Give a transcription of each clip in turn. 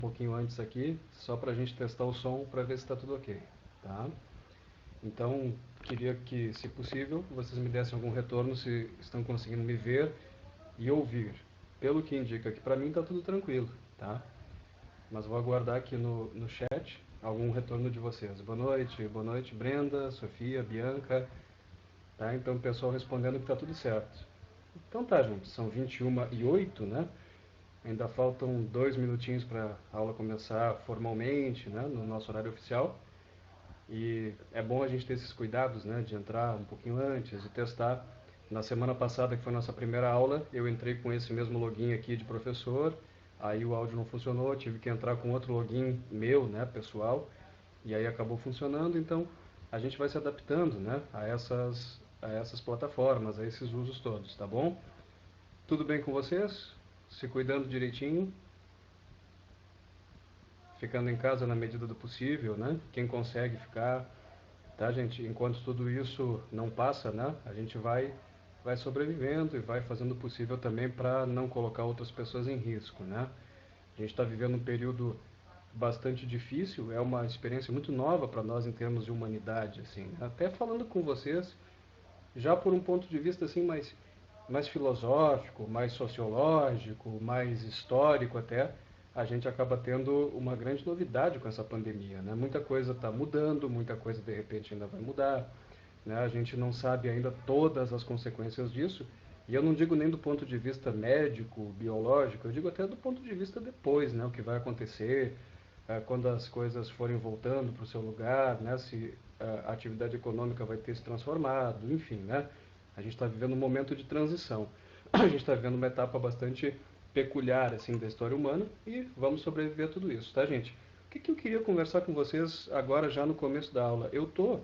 um pouquinho antes aqui, só para a gente testar o som para ver se está tudo ok, tá? Então, queria que, se possível, vocês me dessem algum retorno se estão conseguindo me ver e ouvir. Pelo que indica que para mim está tudo tranquilo, tá? Mas vou aguardar aqui no chat algum retorno de vocês. Boa noite, Brenda, Sofia, Bianca, tá? Então, o pessoal respondendo que está tudo certo. Então tá, gente, são 21h08, né? Ainda faltam 2 minutinhos para a aula começar formalmente, né, no nosso horário oficial. E é bom a gente ter esses cuidados, né, de entrar um pouquinho antes, de testar. Na semana passada, que foi a nossa primeira aula, eu entrei com esse mesmo login aqui de professor, aí o áudio não funcionou, tive que entrar com outro login meu, né, pessoal, e aí acabou funcionando. Então, a gente vai se adaptando, né, a essas plataformas, a esses usos todos, tá bom? Tudo bem com vocês? Se cuidando direitinho? Ficando em casa na medida do possível, né? Quem consegue ficar, tá, gente? Enquanto tudo isso não passa, né? A gente vai sobrevivendo e vai fazendo o possível também para não colocar outras pessoas em risco, né? A gente está vivendo um período bastante difícil, é uma experiência muito nova para nós em termos de humanidade, assim, né? Até falando com vocês, já por um ponto de vista assim mais filosófico, mais sociológico, mais histórico até, a gente acaba tendo uma grande novidade com essa pandemia, né? Muita coisa está mudando, muita coisa de repente ainda vai mudar, né? A gente não sabe ainda todas as consequências disso, e eu não digo nem do ponto de vista médico, biológico, eu digo até do ponto de vista depois, né? O que vai acontecer, quando as coisas forem voltando para o seu lugar, né? Se a atividade econômica vai ter se transformado, enfim, né? A gente está vivendo um momento de transição. A gente está vivendo uma etapa bastante peculiar assim da história humana e vamos sobreviver a tudo isso, tá, gente? O que que eu queria conversar com vocês agora já no começo da aula? Eu tô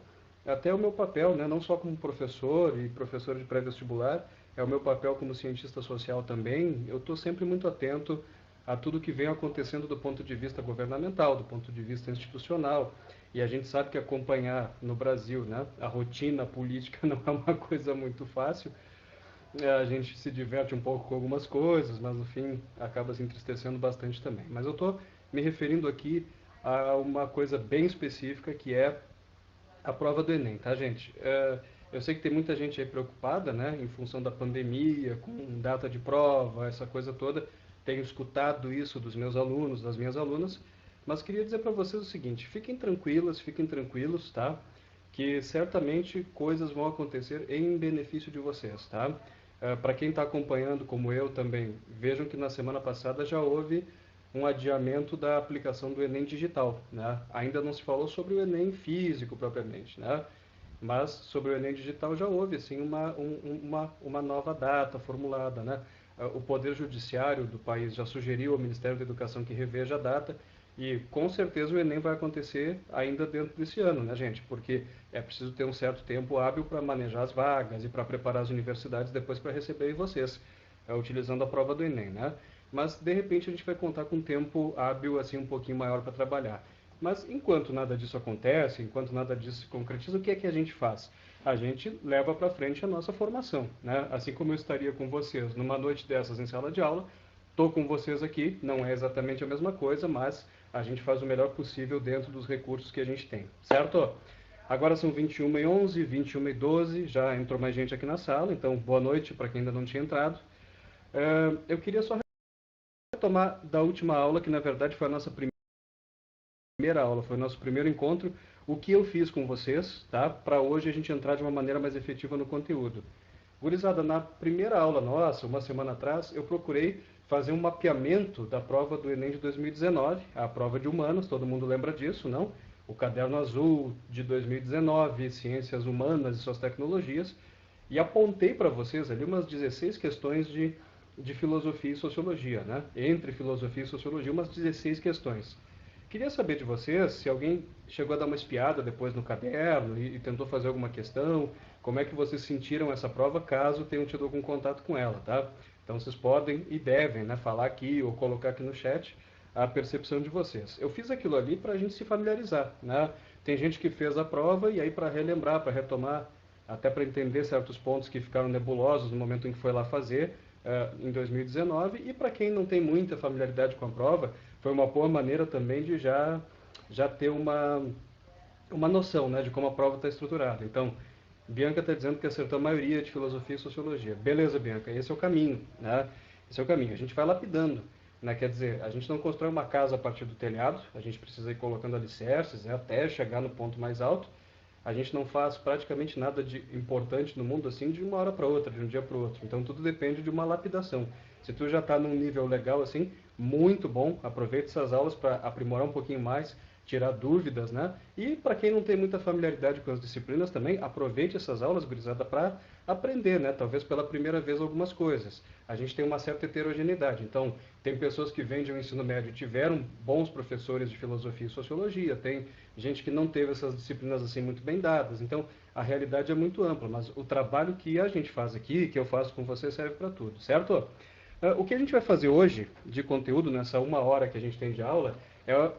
até o meu papel, né, não só como professor e professor de pré-vestibular, é o meu papel como cientista social também. Eu estou sempre muito atento a tudo que vem acontecendo do ponto de vista governamental, do ponto de vista institucional. E a gente sabe que acompanhar no Brasil, né, a rotina política não é uma coisa muito fácil. A gente se diverte um pouco com algumas coisas, mas no fim acaba se entristecendo bastante também. Mas eu estou me referindo aqui a uma coisa bem específica que é a prova do Enem, tá, gente? Eu sei que tem muita gente aí preocupada, né, em função da pandemia, com data de prova, essa coisa toda. Tenho escutado isso dos meus alunos, das minhas alunas, mas queria dizer para vocês o seguinte: fiquem tranquilas, fiquem tranquilos, tá? Que certamente coisas vão acontecer em benefício de vocês, tá? Para quem está acompanhando, como eu também, vejam que na semana passada já houve um adiamento da aplicação do Enem digital, né? Ainda não se falou sobre o Enem físico propriamente, né? Mas sobre o Enem digital já houve assim uma nova data formulada, né? O Poder Judiciário do país já sugeriu ao Ministério da Educação que reveja a data e com certeza o Enem vai acontecer ainda dentro desse ano, né, gente? Porque é preciso ter um certo tempo hábil para manejar as vagas e para preparar as universidades depois para receber vocês, utilizando a prova do Enem, né? Mas de repente a gente vai contar com um tempo hábil assim um pouquinho maior para trabalhar. Mas enquanto nada disso acontece, enquanto nada disso se concretiza, o que é que a gente faz? A gente leva para frente a nossa formação, né? Assim como eu estaria com vocês numa noite dessas em sala de aula, estou com vocês aqui, não é exatamente a mesma coisa, mas a gente faz o melhor possível dentro dos recursos que a gente tem, certo? Agora são 21h11, 21h12, já entrou mais gente aqui na sala, então boa noite para quem ainda não tinha entrado. Eu queria só retomar da última aula, que na verdade foi a nossa primeira aula, foi o nosso primeiro encontro, o que eu fiz com vocês, tá? Para hoje a gente entrar de uma maneira mais efetiva no conteúdo. Gurizada, na primeira aula nossa, uma semana atrás, eu procurei fazer um mapeamento da prova do Enem de 2019, a prova de humanos, todo mundo lembra disso, não? O caderno azul de 2019, ciências humanas e suas tecnologias, e apontei para vocês ali umas 16 questões de filosofia e sociologia, né? Entre filosofia e sociologia, umas 16 questões. Queria saber de vocês se alguém chegou a dar uma espiada depois no caderno e tentou fazer alguma questão, como é que vocês sentiram essa prova, caso tenham tido algum contato com ela, tá? Então vocês podem e devem, né, falar aqui ou colocar aqui no chat a percepção de vocês. Eu fiz aquilo ali para a gente se familiarizar, né? Tem gente que fez a prova e aí para relembrar, para retomar, até para entender certos pontos que ficaram nebulosos no momento em que foi lá fazer, em 2019, e para quem não tem muita familiaridade com a prova, foi uma boa maneira também de já ter uma noção, né, de como a prova está estruturada. Então, Bianca está dizendo que acertou a maioria de filosofia e sociologia. Beleza, Bianca, esse é o caminho, né? Esse é o caminho. A gente vai lapidando, né? Quer dizer, a gente não constrói uma casa a partir do telhado, a gente precisa ir colocando alicerces, né, até chegar no ponto mais alto. A gente não faz praticamente nada de importante no mundo assim de uma hora para outra, de um dia para o outro. Então tudo depende de uma lapidação. Se tu já está num nível legal assim, muito bom, aproveite essas aulas para aprimorar um pouquinho mais, tirar dúvidas, né? E para quem não tem muita familiaridade com as disciplinas também, aproveite essas aulas, gurizada, para aprender, né? Talvez pela primeira vez algumas coisas. A gente tem uma certa heterogeneidade. Então, tem pessoas que vêm de um ensino médio e tiveram bons professores de filosofia e sociologia, tem gente que não teve essas disciplinas assim muito bem dadas. Então, a realidade é muito ampla, mas o trabalho que a gente faz aqui, que eu faço com você, serve para tudo, certo? O que a gente vai fazer hoje de conteúdo, nessa uma hora que a gente tem de aula, é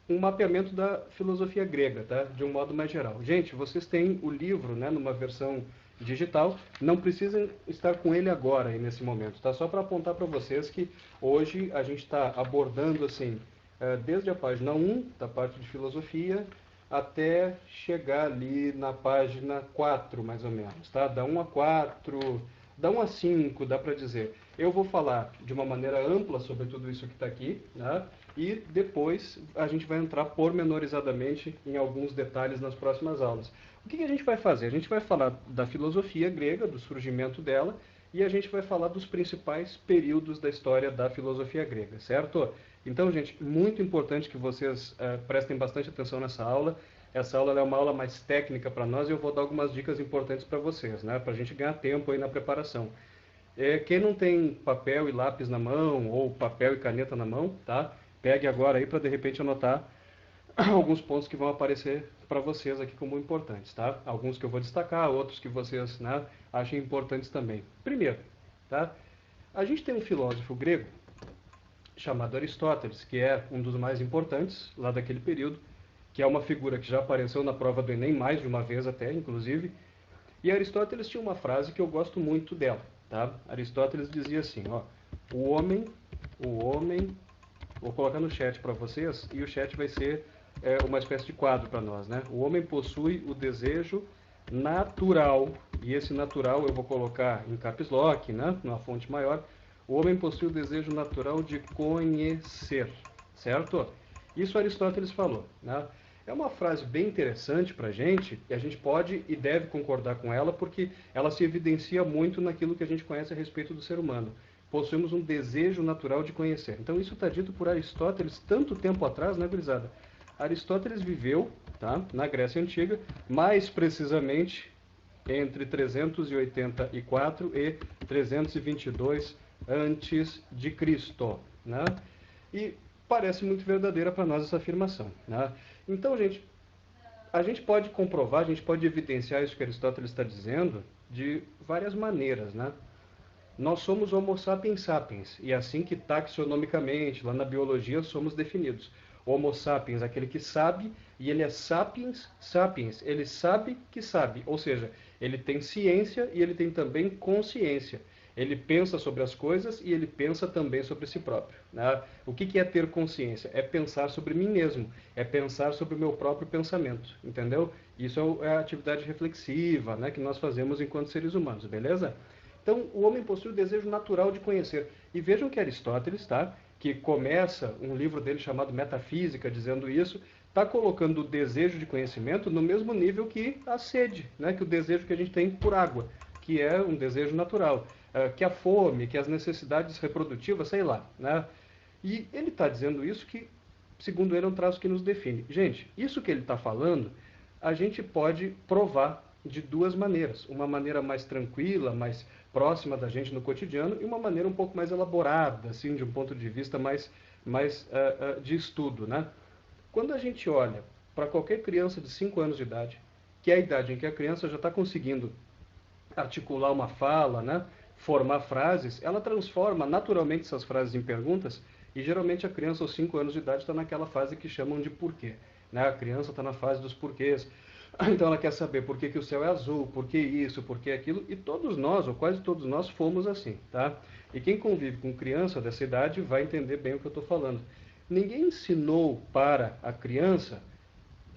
um mapeamento da filosofia grega, tá? De um modo mais geral. Gente, vocês têm o livro, né, numa versão digital, não precisam estar com ele agora, aí, nesse momento, tá? Só para apontar para vocês que hoje a gente está abordando, assim, desde a página 1, da parte de filosofia, até chegar ali na página 4, mais ou menos, tá? Da 1 a 4, da 1 a 5, dá para dizer. Eu vou falar de uma maneira ampla sobre tudo isso que está aqui, né? E depois a gente vai entrar pormenorizadamente em alguns detalhes nas próximas aulas. O que a gente vai fazer? A gente vai falar da filosofia grega, do surgimento dela, e a gente vai falar dos principais períodos da história da filosofia grega, certo? Então, gente, muito importante que vocês prestem bastante atenção nessa aula. Essa aula é uma aula mais técnica para nós e eu vou dar algumas dicas importantes para vocês, né? Para a gente ganhar tempo aí na preparação. Quem não tem papel e lápis na mão, ou papel e caneta na mão, tá? Pegue agora aí para de repente anotar alguns pontos que vão aparecer para vocês aqui como importantes, tá? Alguns que eu vou destacar, outros que vocês, né, achem importantes também. Primeiro, tá? A gente tem um filósofo grego chamado Aristóteles, que é um dos mais importantes lá daquele período, que é uma figura que já apareceu na prova do Enem mais de uma vez até, inclusive. E Aristóteles tinha uma frase que eu gosto muito dela, tá? Aristóteles dizia assim, ó, o homem, vou colocar no chat para vocês, e o chat vai ser uma espécie de quadro para nós, né? O homem possui o desejo natural, e esse natural eu vou colocar em caps lock, né? Numa fonte maior. O homem possui o desejo natural de conhecer, certo? Isso Aristóteles falou, né? É uma frase bem interessante para a gente, e a gente pode e deve concordar com ela, porque ela se evidencia muito naquilo que a gente conhece a respeito do ser humano. Possuímos um desejo natural de conhecer. Então isso está dito por Aristóteles tanto tempo atrás, né, gurizada? Aristóteles viveu, tá, na Grécia Antiga, mais precisamente entre 384 e 322 antes de Cristo, né? E parece muito verdadeira para nós essa afirmação, né? Então, gente, a gente pode comprovar, a gente pode evidenciar isso que Aristóteles está dizendo de várias maneiras, né? Nós somos Homo sapiens sapiens, e é assim que taxonomicamente, lá na biologia, somos definidos. Homo sapiens, aquele que sabe, e ele é sapiens sapiens, ele sabe que sabe, ou seja, ele tem ciência e ele tem também consciência. Ele pensa sobre as coisas e ele pensa também sobre si próprio, né? O que é ter consciência? É pensar sobre mim mesmo, é pensar sobre o meu próprio pensamento, entendeu? Isso é a atividade reflexiva, né, que nós fazemos enquanto seres humanos, beleza? Então, o homem possui o desejo natural de conhecer. E vejam que Aristóteles, tá, que começa um livro dele chamado Metafísica, dizendo isso, está colocando o desejo de conhecimento no mesmo nível que a sede, né, que o desejo que a gente tem por água, que é um desejo natural, que a fome, que as necessidades reprodutivas, sei lá, né? E ele está dizendo isso que, segundo ele, é um traço que nos define. Gente, isso que ele está falando, a gente pode provar de duas maneiras. Uma maneira mais tranquila, mais próxima da gente no cotidiano, e uma maneira um pouco mais elaborada, assim, de um ponto de vista mais de estudo, né? Quando a gente olha para qualquer criança de 5 anos de idade, que é a idade em que a criança já está conseguindo articular uma fala, né, formar frases, ela transforma naturalmente essas frases em perguntas, e geralmente a criança aos 5 anos de idade está naquela fase que chamam de porquê, né? A criança está na fase dos porquês. Então ela quer saber por que o céu é azul, por que isso, por que aquilo, e todos nós, ou quase todos nós, fomos assim, tá? E quem convive com criança dessa idade vai entender bem o que eu estou falando. ninguém ensinou para a criança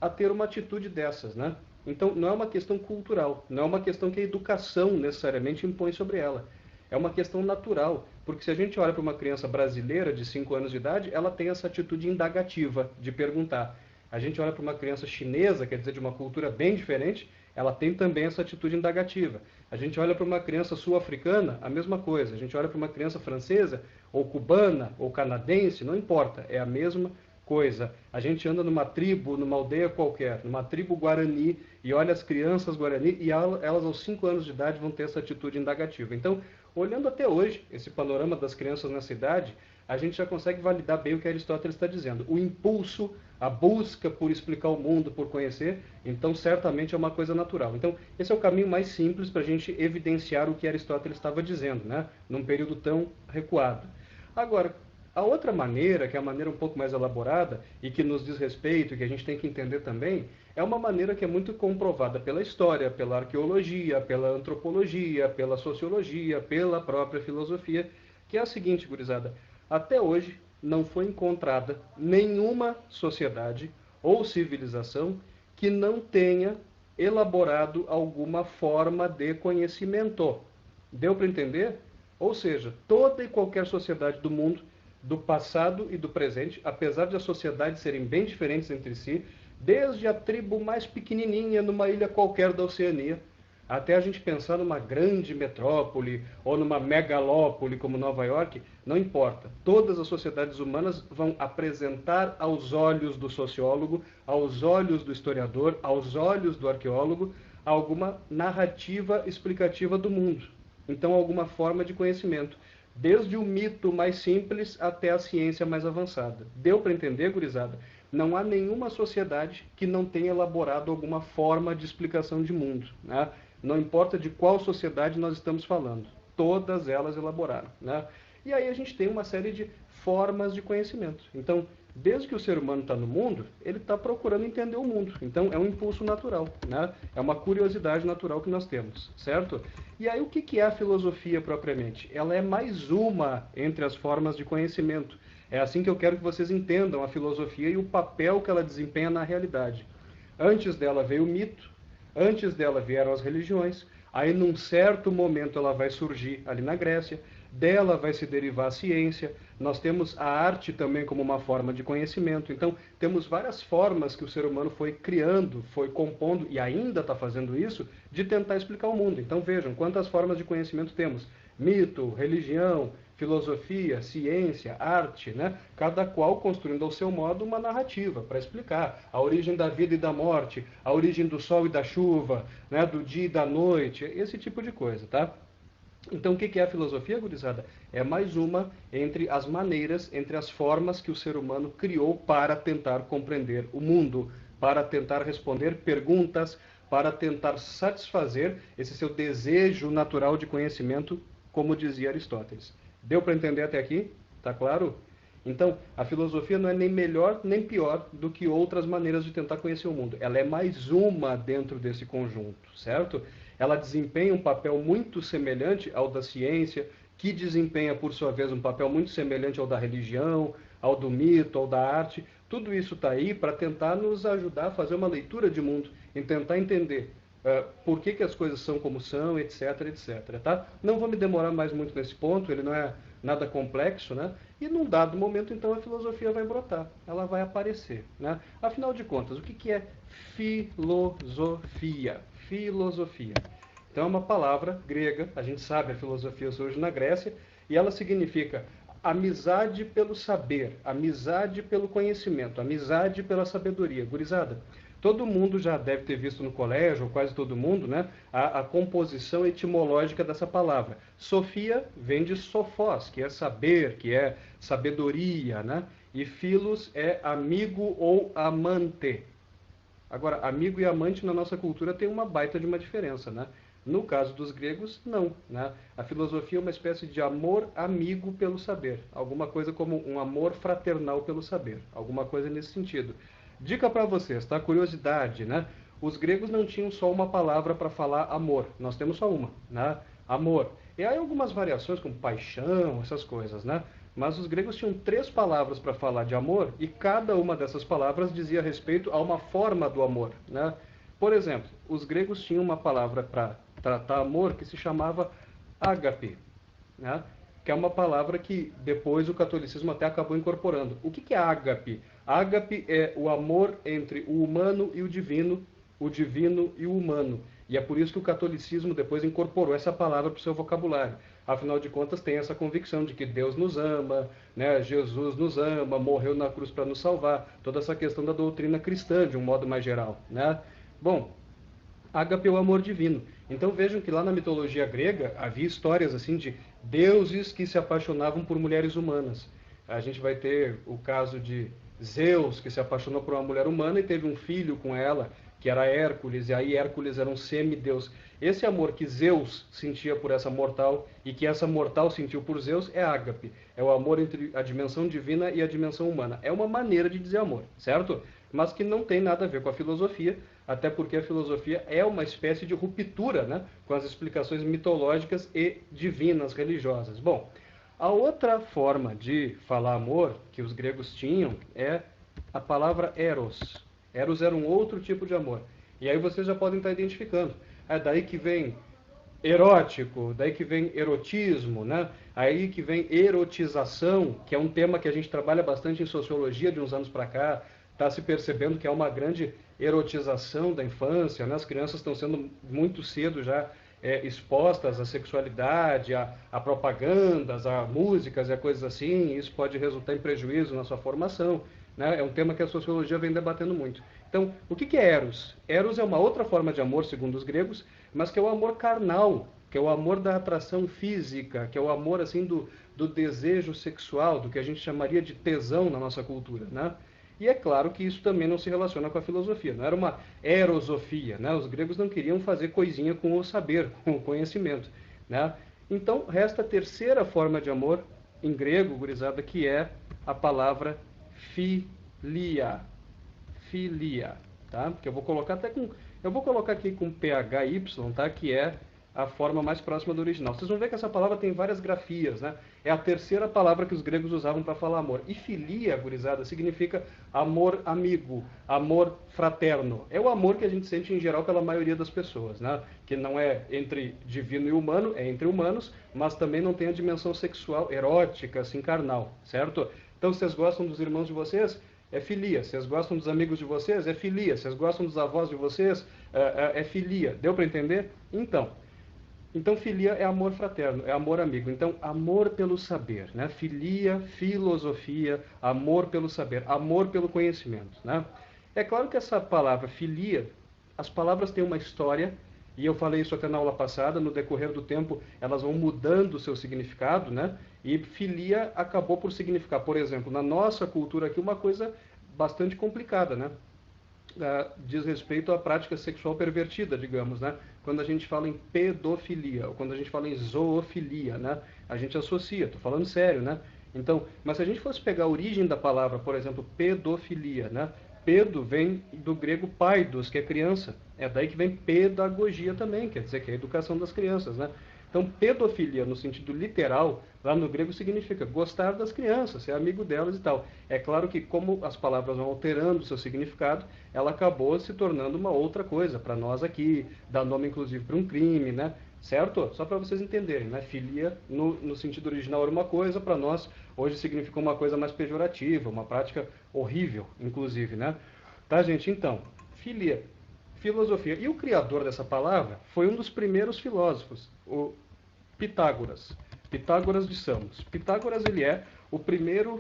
a ter uma atitude dessas, né? Então, não é uma questão cultural, não é uma questão que a educação necessariamente impõe sobre ela. É uma questão natural, porque se a gente olha para uma criança brasileira de 5 anos de idade, ela tem essa atitude indagativa de perguntar. A gente olha para uma criança chinesa, quer dizer, de uma cultura bem diferente, ela tem também essa atitude indagativa. A gente olha para uma criança sul-africana, a mesma coisa. A gente olha para uma criança francesa, ou cubana, ou canadense, não importa, é a mesma coisa. A gente anda numa tribo, numa aldeia qualquer, numa tribo guarani, e olha as crianças guarani, e elas aos 5 anos de idade vão ter essa atitude indagativa. Então, olhando até hoje esse panorama das crianças nessa idade, a gente já consegue validar bem o que Aristóteles está dizendo. O impulso, a busca por explicar o mundo, por conhecer, então certamente é uma coisa natural. Então, esse é o caminho mais simples para a gente evidenciar o que Aristóteles estava dizendo, né? Num período tão recuado. Agora, a outra maneira, que é a maneira um pouco mais elaborada e que nos diz respeito, e que a gente tem que entender também, é uma maneira que é muito comprovada pela história, pela arqueologia, pela antropologia, pela sociologia, pela própria filosofia, que é a seguinte, gurizada: até hoje não foi encontrada nenhuma sociedade ou civilização que não tenha elaborado alguma forma de conhecimento. Deu para entender? Ou seja, toda e qualquer sociedade do mundo, do passado e do presente, apesar de as sociedades serem bem diferentes entre si, desde a tribo mais pequenininha numa ilha qualquer da Oceania, até a gente pensar numa grande metrópole ou numa megalópole como Nova York, não importa. Todas as sociedades humanas vão apresentar aos olhos do sociólogo, aos olhos do historiador, aos olhos do arqueólogo, alguma narrativa explicativa do mundo. Então, alguma forma de conhecimento. Desde o mito mais simples até a ciência mais avançada. Deu para entender, gurizada? Não há nenhuma sociedade que não tenha elaborado alguma forma de explicação de mundo, né? Não importa de qual sociedade nós estamos falando. Todas elas elaboraram, né? E aí a gente tem uma série de formas de conhecimento. Então, desde que o ser humano está no mundo, ele está procurando entender o mundo. Então, é um impulso natural, né? É uma curiosidade natural que nós temos, certo? E aí, o que é a filosofia propriamente? Ela é mais uma entre as formas de conhecimento. É assim que eu quero que vocês entendam a filosofia e o papel que ela desempenha na realidade. Antes dela veio o mito, antes dela vieram as religiões, aí num certo momento ela vai surgir ali na Grécia, dela vai se derivar a ciência, nós temos a arte também como uma forma de conhecimento, então temos várias formas que o ser humano foi criando, foi compondo e ainda está fazendo isso, de tentar explicar o mundo. Então vejam quantas formas de conhecimento temos: mito, religião, filosofia, ciência, arte, né? Cada qual construindo ao seu modo uma narrativa para explicar a origem da vida e da morte, a origem do sol e da chuva, né? Do dia e da noite, esse tipo de coisa, tá? Então, o que é a filosofia, gurizada? É mais uma entre as maneiras, entre as formas que o ser humano criou para tentar compreender o mundo, para tentar responder perguntas, para tentar satisfazer esse seu desejo natural de conhecimento, como dizia Aristóteles. Deu para entender até aqui? Tá claro? Então, a filosofia não é nem melhor nem pior do que outras maneiras de tentar conhecer o mundo. Ela é mais uma dentro desse conjunto, certo? Ela desempenha um papel muito semelhante ao da ciência, que desempenha, por sua vez, um papel muito semelhante ao da religião, ao do mito, ao da arte. Tudo isso está aí para tentar nos ajudar a fazer uma leitura de mundo, e tentar entender por que as coisas são como são, etc, etc. Tá? Não vou me demorar mais muito nesse ponto, ele não é nada complexo, né? E num dado momento, então, a filosofia vai brotar, ela vai aparecer, né? Afinal de contas, o que é filosofia? Filosofia. Então é uma palavra grega, a gente sabe, a filosofia surge na Grécia, e ela significa amizade pelo saber, amizade pelo conhecimento, amizade pela sabedoria. Gurizada, todo mundo já deve ter visto no colégio, ou quase todo mundo, né, a composição etimológica dessa palavra. Sofia vem de sofós, que é saber, que é sabedoria, né? E filos é amigo ou amante. Agora, amigo e amante na nossa cultura tem uma baita de uma diferença, né? No caso dos gregos, não, né? A filosofia é uma espécie de amor amigo pelo saber, alguma coisa como um amor fraternal pelo saber, alguma coisa nesse sentido. Dica para vocês, tá? Curiosidade, né? Os gregos não tinham só uma palavra para falar amor, nós temos só uma, né? Amor. E aí algumas variações como paixão, essas coisas, né? Mas os gregos tinham 3 palavras para falar de amor e cada uma dessas palavras dizia respeito a uma forma do amor, né? Por exemplo, os gregos tinham uma palavra para tratar amor que se chamava ágape, né? Que é uma palavra que depois o catolicismo até acabou incorporando. O que é ágape? Ágape é o amor entre o humano e o divino e o humano. E é por isso que o catolicismo depois incorporou essa palavra para o seu vocabulário. Afinal de contas, tem essa convicção de que Deus nos ama, né? Jesus nos ama, morreu na cruz para nos salvar. Toda essa questão da doutrina cristã, de um modo mais geral, né? Bom, ágape é o amor divino. Então vejam que lá na mitologia grega havia histórias assim de deuses que se apaixonavam por mulheres humanas. A gente vai ter o caso de Zeus, que se apaixonou por uma mulher humana e teve um filho com ela, que era Hércules, e aí Hércules era um semideus. Esse amor que Zeus sentia por essa mortal e que essa mortal sentiu por Zeus é ágape. É o amor entre a dimensão divina e a dimensão humana. É uma maneira de dizer amor, certo? Mas que não tem nada a ver com a filosofia, até porque a filosofia é uma espécie de ruptura, né, com as explicações mitológicas e divinas religiosas. Bom, a outra forma de falar amor que os gregos tinham é a palavra eros. Eros era um outro tipo de amor. E aí vocês já podem estar identificando. É daí que vem erótico, daí que vem erotismo, né? Aí que vem erotização, que é um tema que a gente trabalha bastante em sociologia de uns anos para cá. Está se percebendo que há uma grande erotização da infância, né? As crianças estão sendo muito cedo já expostas à sexualidade, a propagandas, a músicas e a coisas assim, e isso pode resultar em prejuízo na sua formação, né? É um tema que a sociologia vem debatendo muito. Então, o que é Eros? Eros é uma outra forma de amor, segundo os gregos, mas que é o amor carnal, que é o amor da atração física, que é o amor assim do desejo sexual, do que a gente chamaria de tesão na nossa cultura, né? E é claro que isso também não se relaciona com a filosofia, não era uma erosofia, né? Os gregos não queriam fazer coisinha com o saber, com o conhecimento, né? Então, resta a terceira forma de amor em grego, gurizada, que é a palavra filia. Filia, tá? Que eu vou colocar aqui com PHY, tá? Que é a forma mais próxima do original. Vocês vão ver que essa palavra tem várias grafias, né? É a terceira palavra que os gregos usavam para falar amor. E filia, gurizada, significa amor amigo, amor fraterno. É o amor que a gente sente em geral pela maioria das pessoas, né? Que não é entre divino e humano, é entre humanos, mas também não tem a dimensão sexual, erótica, assim, carnal, certo? Então, vocês gostam dos irmãos de vocês? É filia. Vocês gostam dos amigos de vocês? É filia. Vocês gostam dos avós de vocês? É filia. Deu para entender? Então, filia é amor fraterno, é amor amigo. Então, amor pelo saber, né? Filia, filosofia, amor pelo saber, amor pelo conhecimento, né? É claro que essa palavra filia, as palavras têm uma história, e eu falei isso até na aula passada, no decorrer do tempo elas vão mudando o seu significado, né? E filia acabou por significar, por exemplo, na nossa cultura aqui, uma coisa bastante complicada, né? Diz respeito à prática sexual pervertida, digamos, né? Quando a gente fala em pedofilia, ou quando a gente fala em zoofilia, né? A gente associa, estou falando sério, né? Então, mas se a gente fosse pegar a origem da palavra, por exemplo, pedofilia, né? Pedo vem do grego paidos, que é criança. É daí que vem pedagogia também, quer dizer que é a educação das crianças, né? Então, pedofilia, no sentido literal, lá no grego significa gostar das crianças, ser amigo delas e tal. É claro que, como as palavras vão alterando o seu significado, ela acabou se tornando uma outra coisa para nós aqui, dá nome inclusive para um crime, né? Certo? Só para vocês entenderem, né? Filia, no sentido original, era uma coisa, para nós, hoje significa uma coisa mais pejorativa, uma prática horrível, inclusive, né? Tá, gente? Então, filia, filosofia. E o criador dessa palavra foi um dos primeiros filósofos, o Pitágoras. Pitágoras de Samos. Pitágoras, ele é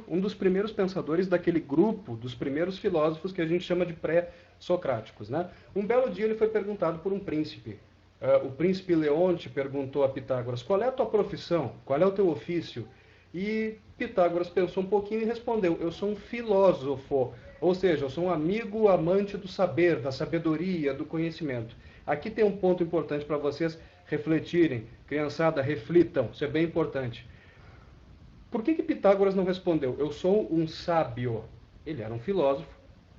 um dos primeiros pensadores daquele grupo dos primeiros filósofos que a gente chama de pré-socráticos, né? Um belo dia ele foi perguntado por um príncipe. O príncipe Leonte perguntou a Pitágoras: qual é a tua profissão? Qual é o teu ofício? E Pitágoras pensou um pouquinho e respondeu: eu sou um filósofo, ou seja, eu sou um amigo amante do saber, da sabedoria, do conhecimento. Aqui tem um ponto importante para vocês refletirem. Criançada, reflitam, isso é bem importante. Por que Pitágoras não respondeu: eu sou um sábio? Ele era um filósofo,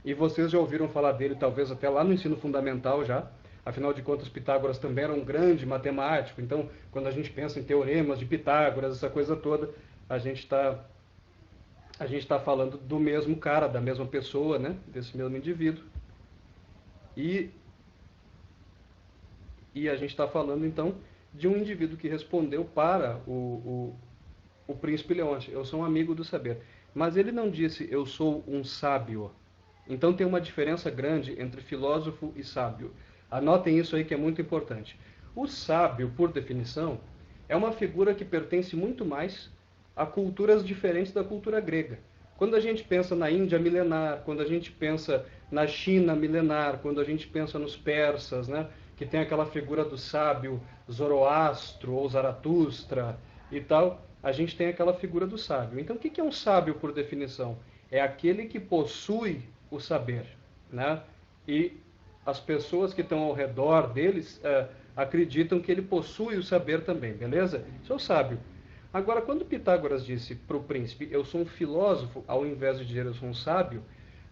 e vocês já ouviram falar dele talvez até lá no ensino fundamental já. Afinal de contas, Pitágoras também era um grande matemático, então quando a gente pensa em teoremas de Pitágoras, essa coisa toda, a gente está a gente está falando do mesmo cara, da mesma pessoa, né? Desse mesmo indivíduo. E, e a gente está falando, então, de um indivíduo que respondeu para o príncipe Leôncio: eu sou um amigo do saber. Mas ele não disse: eu sou um sábio. Então tem uma diferença grande entre filósofo e sábio. Anotem isso aí que é muito importante. O sábio, por definição, é uma figura que pertence muito mais a culturas diferentes da cultura grega. Quando a gente pensa na Índia milenar, quando a gente pensa na China milenar, quando a gente pensa nos persas, né, que tem aquela figura do sábio Zoroastro ou Zaratustra e tal, a gente tem aquela figura do sábio. Então, o que é um sábio por definição? É aquele que possui o saber, né? E as pessoas que estão ao redor deles acreditam que ele possui o saber também, beleza? Isso é o sábio. Agora, quando Pitágoras disse para o príncipe: eu sou um filósofo, ao invés de dizer eu sou um sábio,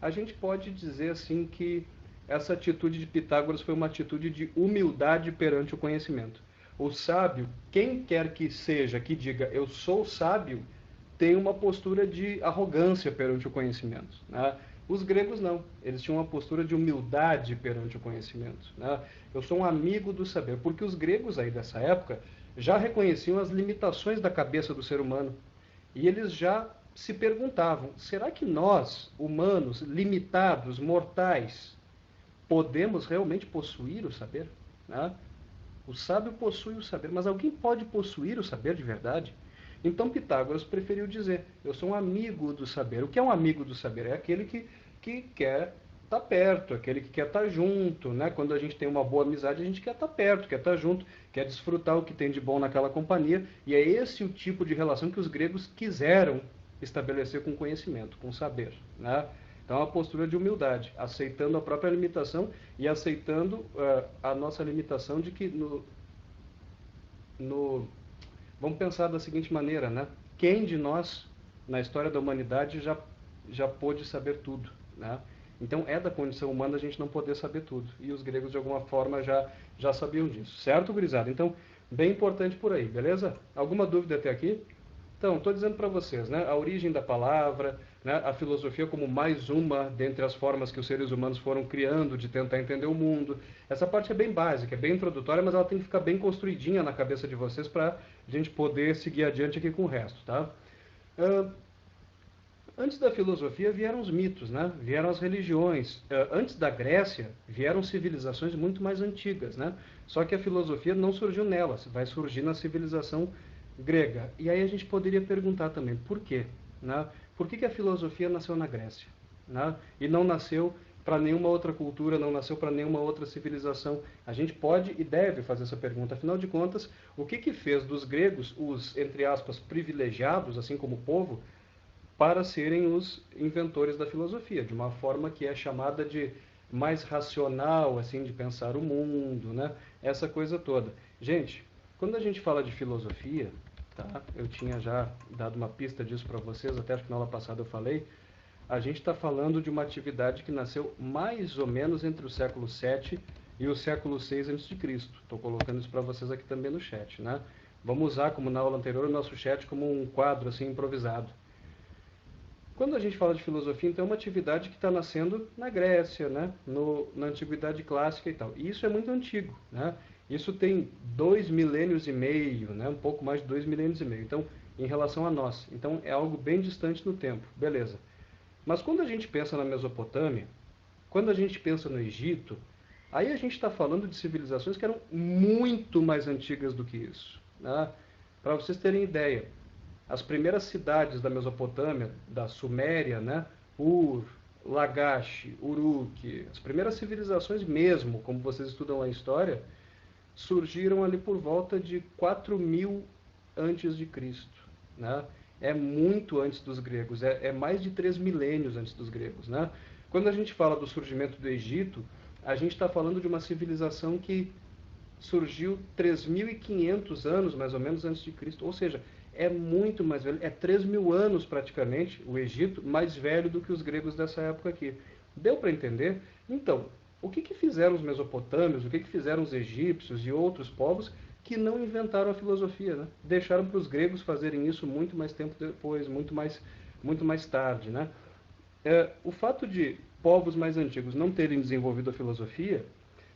a gente pode dizer assim que essa atitude de Pitágoras foi uma atitude de humildade perante o conhecimento. O sábio, quem quer que seja que diga eu sou sábio, tem uma postura de arrogância perante o conhecimento, né? Os gregos não, eles tinham uma postura de humildade perante o conhecimento, né? Eu sou um amigo do saber, porque os gregos aí dessa época já reconheciam as limitações da cabeça do ser humano. E eles já se perguntavam: será que nós, humanos, limitados, mortais, podemos realmente possuir o saber? Né? O sábio possui o saber, mas alguém pode possuir o saber de verdade? Então Pitágoras preferiu dizer: eu sou um amigo do saber. O que é um amigo do saber? É aquele que quer estar perto, aquele que quer estar junto, né? Quando a gente tem uma boa amizade, a gente quer estar perto, quer estar junto, quer desfrutar o que tem de bom naquela companhia. E é esse o tipo de relação que os gregos quiseram estabelecer com conhecimento, com saber, né? Então, é uma postura de humildade, aceitando a própria limitação e aceitando a nossa limitação de que no vamos pensar da seguinte maneira, né? Quem de nós, na história da humanidade, já pôde saber tudo, né? Então, é da condição humana a gente não poder saber tudo. E os gregos, de alguma forma, já sabiam disso. Certo, gurizada? Então, bem importante por aí, beleza? Alguma dúvida até aqui? Então, estou dizendo para vocês, né, a origem da palavra, né, a filosofia como mais uma dentre as formas que os seres humanos foram criando de tentar entender o mundo. Essa parte é bem básica, é bem introdutória, mas ela tem que ficar bem construidinha na cabeça de vocês para a gente poder seguir adiante aqui com o resto, tá? Uh, Antes da filosofia vieram os mitos, né? Vieram as religiões. Antes da Grécia vieram civilizações muito mais antigas, né? Só que a filosofia não surgiu nelas, vai surgir na civilização grega. E aí a gente poderia perguntar também, por quê? Né? Por que a filosofia nasceu na Grécia? Né? E não nasceu para nenhuma outra cultura, não nasceu para nenhuma outra civilização? A gente pode e deve fazer essa pergunta. Afinal de contas, o que fez dos gregos os, entre aspas, privilegiados, assim como o povo, para serem os inventores da filosofia, de uma forma que é chamada de mais racional, assim, de pensar o mundo, né? Essa coisa toda. Gente, quando a gente fala de filosofia, tá? Eu tinha já dado uma pista disso para vocês, até acho que na aula passada eu falei, a gente está falando de uma atividade que nasceu mais ou menos entre o século VII e o século VI a.C. Estou colocando isso para vocês aqui também no chat, né? Vamos usar, como na aula anterior, o nosso chat como um quadro assim improvisado. Quando a gente fala de filosofia, então é uma atividade que está nascendo na Grécia, né? Na Antiguidade Clássica e tal. E isso é muito antigo, né? Isso tem 2,5 milênios, né? Um pouco mais de 2,5 milênios. Então, em relação a nós. Então, é algo bem distante no tempo. Beleza. Mas quando a gente pensa na Mesopotâmia, quando a gente pensa no Egito, aí a gente está falando de civilizações que eram muito mais antigas do que isso, né? Para vocês terem ideia, as primeiras cidades da Mesopotâmia, da Suméria, né? Ur, Lagash, Uruk, as primeiras civilizações mesmo, como vocês estudam a história, surgiram ali por volta de 4.000 antes de Cristo, né? É muito antes dos gregos, é mais de 3 milênios antes dos gregos, né? Quando a gente fala do surgimento do Egito, a gente está falando de uma civilização que surgiu 3.500 anos, mais ou menos, antes de Cristo. Ou seja, é muito mais velho, é 3.000 anos praticamente, o Egito, mais velho do que os gregos dessa época aqui. Deu para entender? Então, o que fizeram os mesopotâmios, o que fizeram os egípcios e outros povos que não inventaram a filosofia, né? Deixaram para os gregos fazerem isso muito mais tempo depois, muito mais muito mais tarde, né? O fato de povos mais antigos não terem desenvolvido a filosofia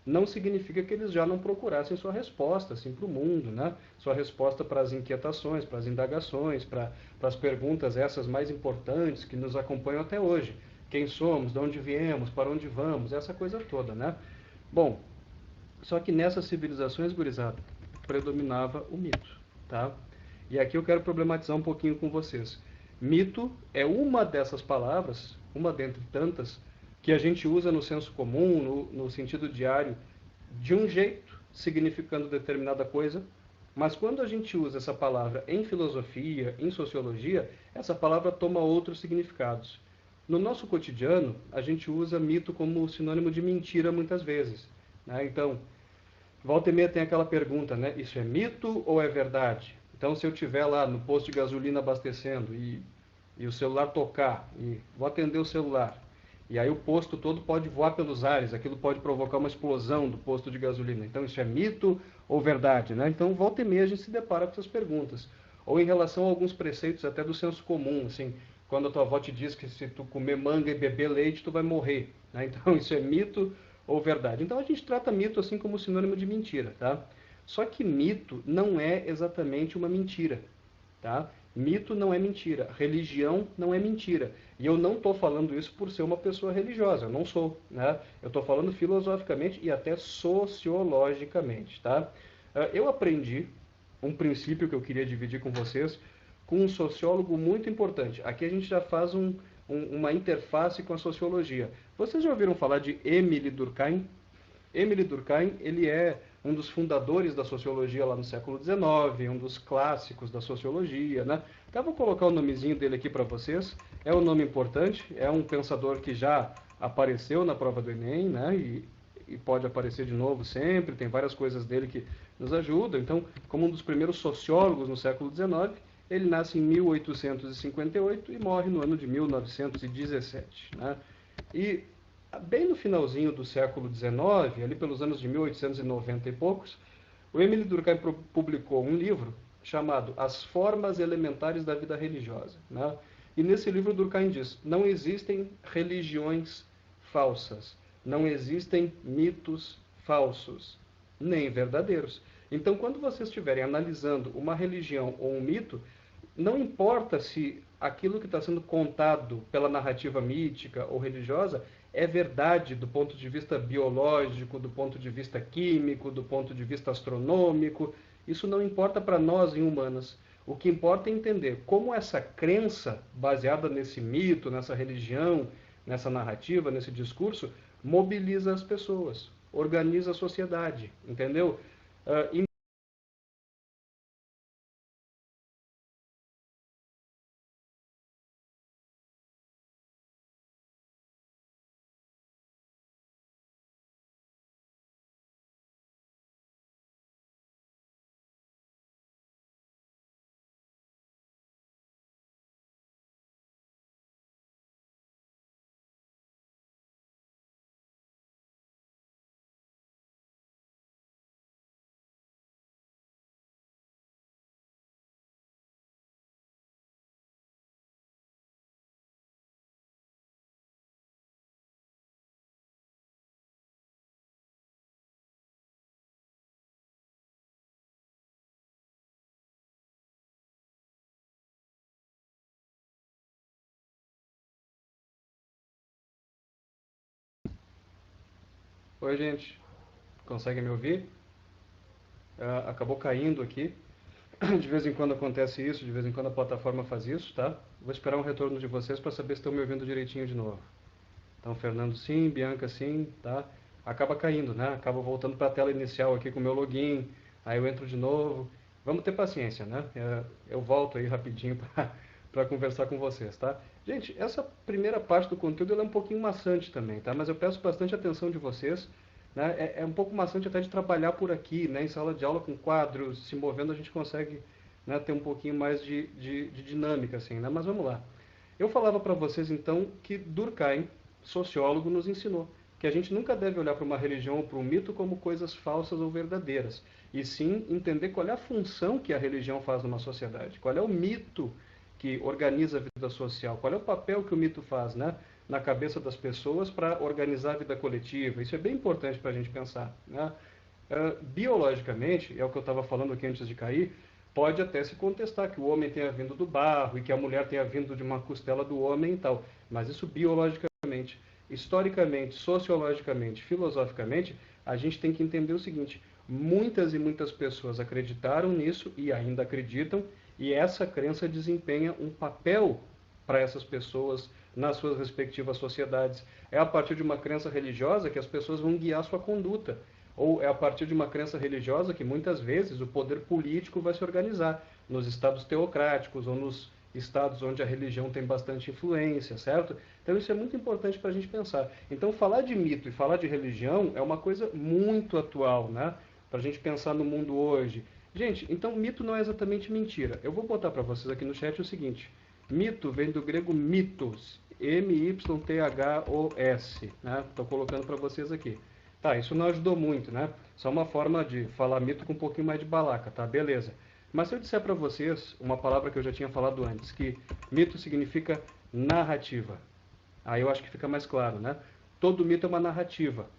não significa que eles já não procurassem sua resposta assim, para o mundo, né? Sua resposta para as inquietações, para as indagações, para as perguntas essas mais importantes que nos acompanham até hoje. Quem somos, de onde viemos, para onde vamos, essa coisa toda, né? Bom, só que nessas civilizações, gurizada, predominava o mito, tá? E aqui eu quero problematizar um pouquinho com vocês. Mito é uma dessas palavras, uma dentre tantas, que a gente usa no senso comum, no sentido diário, de um jeito, significando determinada coisa, mas quando a gente usa essa palavra em filosofia, em sociologia, essa palavra toma outros significados. No nosso cotidiano, a gente usa mito como sinônimo de mentira muitas vezes, né? Então, volta e meia tem aquela pergunta, né? Isso é mito ou é verdade? Então, se eu estiver lá no posto de gasolina abastecendo e o celular tocar, e vou atender o celular, e aí o posto todo pode voar pelos ares, aquilo pode provocar uma explosão do posto de gasolina. Então, isso é mito ou verdade, né? Então, volta e meia a gente se depara com essas perguntas. Ou em relação a alguns preceitos até do senso comum, assim, quando a tua avó te diz que se tu comer manga e beber leite, tu vai morrer, né? Então, isso é mito ou verdade. Então a gente trata mito assim como sinônimo de mentira, tá? Só que mito não é exatamente uma mentira, tá? Mito não é mentira, religião não é mentira. E eu não estou falando isso por ser uma pessoa religiosa, eu não sou, né? Eu estou falando filosoficamente e até sociologicamente, tá? Eu aprendi um princípio que eu queria dividir com vocês com um sociólogo muito importante. Aqui a gente já faz uma interface com a sociologia. Vocês já ouviram falar de Émile Durkheim? Émile Durkheim, ele é um dos fundadores da sociologia lá no século XIX, um dos clássicos da sociologia, né? Então, vou colocar o nomezinho dele aqui para vocês. É um nome importante, é um pensador que já apareceu na prova do Enem, né? E pode aparecer de novo sempre, tem várias coisas dele que nos ajudam. Então, como um dos primeiros sociólogos no século XIX, ele nasce em 1858 e morre no ano de 1917, né? E bem no finalzinho do século XIX, ali pelos anos de 1890 e noventa e poucos, o Émile Durkheim publicou um livro chamado As Formas Elementares da Vida Religiosa, né? E nesse livro Durkheim diz: não existem religiões falsas, não existem mitos falsos, nem verdadeiros. Então, quando vocês estiverem analisando uma religião ou um mito, não importa se aquilo que está sendo contado pela narrativa mítica ou religiosa é verdade do ponto de vista biológico, do ponto de vista químico, do ponto de vista astronômico. Isso não importa para nós em humanas. O que importa é entender como essa crença baseada nesse mito, nessa religião, nessa narrativa, nesse discurso, mobiliza as pessoas, organiza a sociedade, entendeu? Oi, gente. Conseguem me ouvir? Acabou caindo aqui. De vez em quando acontece isso, de vez em quando a plataforma faz isso, tá? Vou esperar um retorno de vocês para saber se estão me ouvindo direitinho de novo. Então, Fernando sim, Bianca sim, tá? Acaba caindo, né? Acaba voltando para a tela inicial aqui com o meu login, aí eu entro de novo. Vamos ter paciência, né? Eu volto aí rapidinho para conversar com vocês, tá? Gente, essa primeira parte do conteúdo ela é um pouquinho maçante também, tá? Mas eu peço bastante atenção de vocês, né? É um pouco maçante até de trabalhar por aqui, né? Em sala de aula com quadros, se movendo, a gente consegue, né, ter um pouquinho mais de dinâmica, assim, né? Mas vamos lá. Eu falava para vocês, então, que Durkheim, sociólogo, nos ensinou que a gente nunca deve olhar para uma religião ou para um mito como coisas falsas ou verdadeiras, e sim entender qual é a função que a religião faz numa sociedade, qual é o mito que organiza a vida social? Qual é o papel que o mito faz, né, na cabeça das pessoas para organizar a vida coletiva? Isso é bem importante para a gente pensar, né? Biologicamente, é o que eu estava falando aqui antes de cair, pode até se contestar que o homem tenha vindo do barro e que a mulher tenha vindo de uma costela do homem e tal, mas isso biologicamente, historicamente, sociologicamente, filosoficamente, a gente tem que entender o seguinte: muitas e muitas pessoas acreditaram nisso e ainda acreditam, e essa crença desempenha um papel para essas pessoas nas suas respectivas sociedades. É a partir de uma crença religiosa que as pessoas vão guiar sua conduta. Ou é a partir de uma crença religiosa que muitas vezes o poder político vai se organizar nos estados teocráticos ou nos estados onde a religião tem bastante influência, certo? Então isso é muito importante para a gente pensar. Então falar de mito e falar de religião é uma coisa muito atual, né? Para a gente pensar no mundo hoje. Gente, então mito não é exatamente mentira. Eu vou botar para vocês aqui no chat o seguinte: mito vem do grego mitos, M-Y-T-H-O-S, né? Estou colocando para vocês aqui. Tá, isso não ajudou muito, né? Só uma forma de falar mito com um pouquinho mais de balaca, tá? Beleza. Mas se eu disser para vocês uma palavra que eu já tinha falado antes, que mito significa narrativa, aí eu acho que fica mais claro, né? Todo mito é uma narrativa.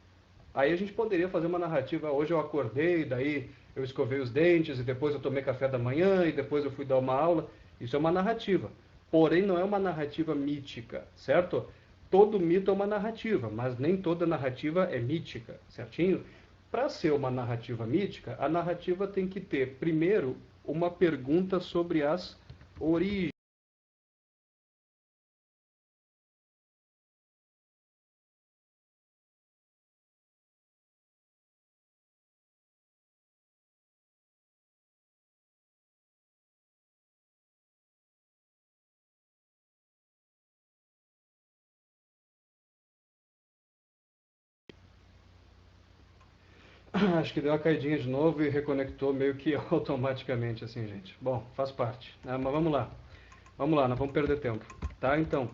Aí a gente poderia fazer uma narrativa: hoje eu acordei, daí eu escovei os dentes, e depois eu tomei café da manhã, e depois eu fui dar uma aula. Isso é uma narrativa. Porém, não é uma narrativa mítica, certo? Todo mito é uma narrativa, mas nem toda narrativa é mítica, certinho? Para ser uma narrativa mítica, a narrativa tem que ter, primeiro, uma pergunta sobre as origens. Acho que deu uma caidinha de novo e reconectou meio que automaticamente, assim, gente. Bom, faz parte, né? Mas vamos lá. Vamos lá, não vamos perder tempo. Tá? Então,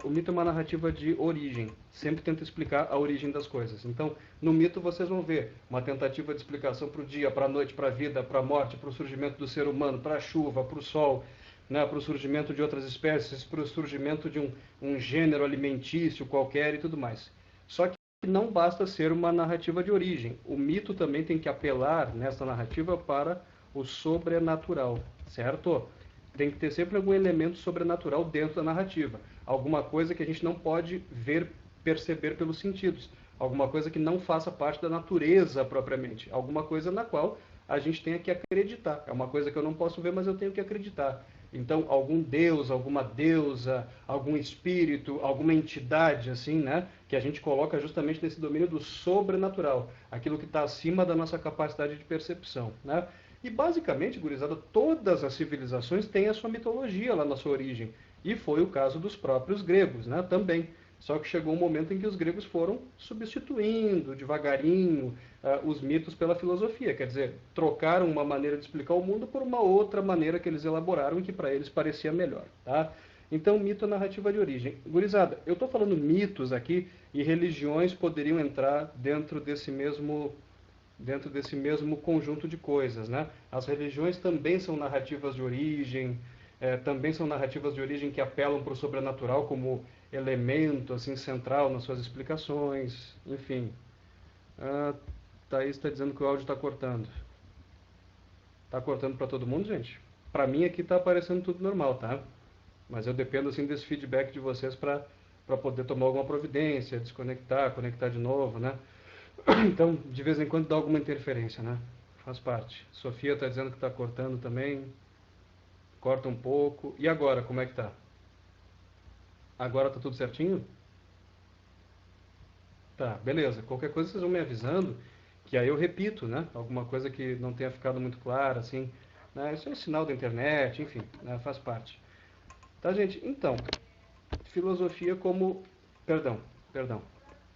o mito é uma narrativa de origem. Sempre tenta explicar a origem das coisas. Então, no mito vocês vão ver uma tentativa de explicação para o dia, para a noite, para a vida, para a morte, para o surgimento do ser humano, para a chuva, para o sol, né? Para o surgimento de outras espécies, para o surgimento de um gênero alimentício qualquer e tudo mais. Só que não basta ser uma narrativa de origem. O mito também tem que apelar nessa narrativa para o sobrenatural, certo? Tem que ter sempre algum elemento sobrenatural dentro da narrativa. Alguma coisa que a gente não pode ver, perceber pelos sentidos. Alguma coisa que não faça parte da natureza propriamente. Alguma coisa na qual a gente tenha que acreditar. É uma coisa que eu não posso ver, mas eu tenho que acreditar. Então, algum deus, alguma deusa, algum espírito, alguma entidade, assim, né? Que a gente coloca justamente nesse domínio do sobrenatural. Aquilo que está acima da nossa capacidade de percepção, né? E basicamente, gurizada, todas as civilizações têm a sua mitologia lá na sua origem. E foi o caso dos próprios gregos, né, também. Só que chegou um momento em que os gregos foram substituindo devagarinho os mitos pela filosofia. Quer dizer, trocaram uma maneira de explicar o mundo por uma outra maneira que eles elaboraram e que para eles parecia melhor. Tá? Então, mito é narrativa de origem. Gurizada, eu estou falando mitos aqui e religiões poderiam entrar dentro desse mesmo conjunto de coisas, né? As religiões também são narrativas de origem, também são narrativas de origem que apelam para o sobrenatural como elemento assim central nas suas explicações, enfim. Thaís está dizendo que o áudio está cortando. Está cortando para todo mundo, gente? Para mim aqui está aparecendo tudo normal, tá? Mas eu dependo assim desse feedback de vocês para poder tomar alguma providência, desconectar, conectar de novo, né? Então, de vez em quando dá alguma interferência, né? Faz parte. Sofia está dizendo que está cortando também. Corta um pouco. E agora, como é que tá? Agora tá tudo certinho? Tá, beleza. Qualquer coisa vocês vão me avisando, que aí eu repito, né? Alguma coisa que não tenha ficado muito clara, assim. Né? Isso é sinal da internet, enfim, né? Faz parte. Tá, gente? Então, filosofia como... Perdão.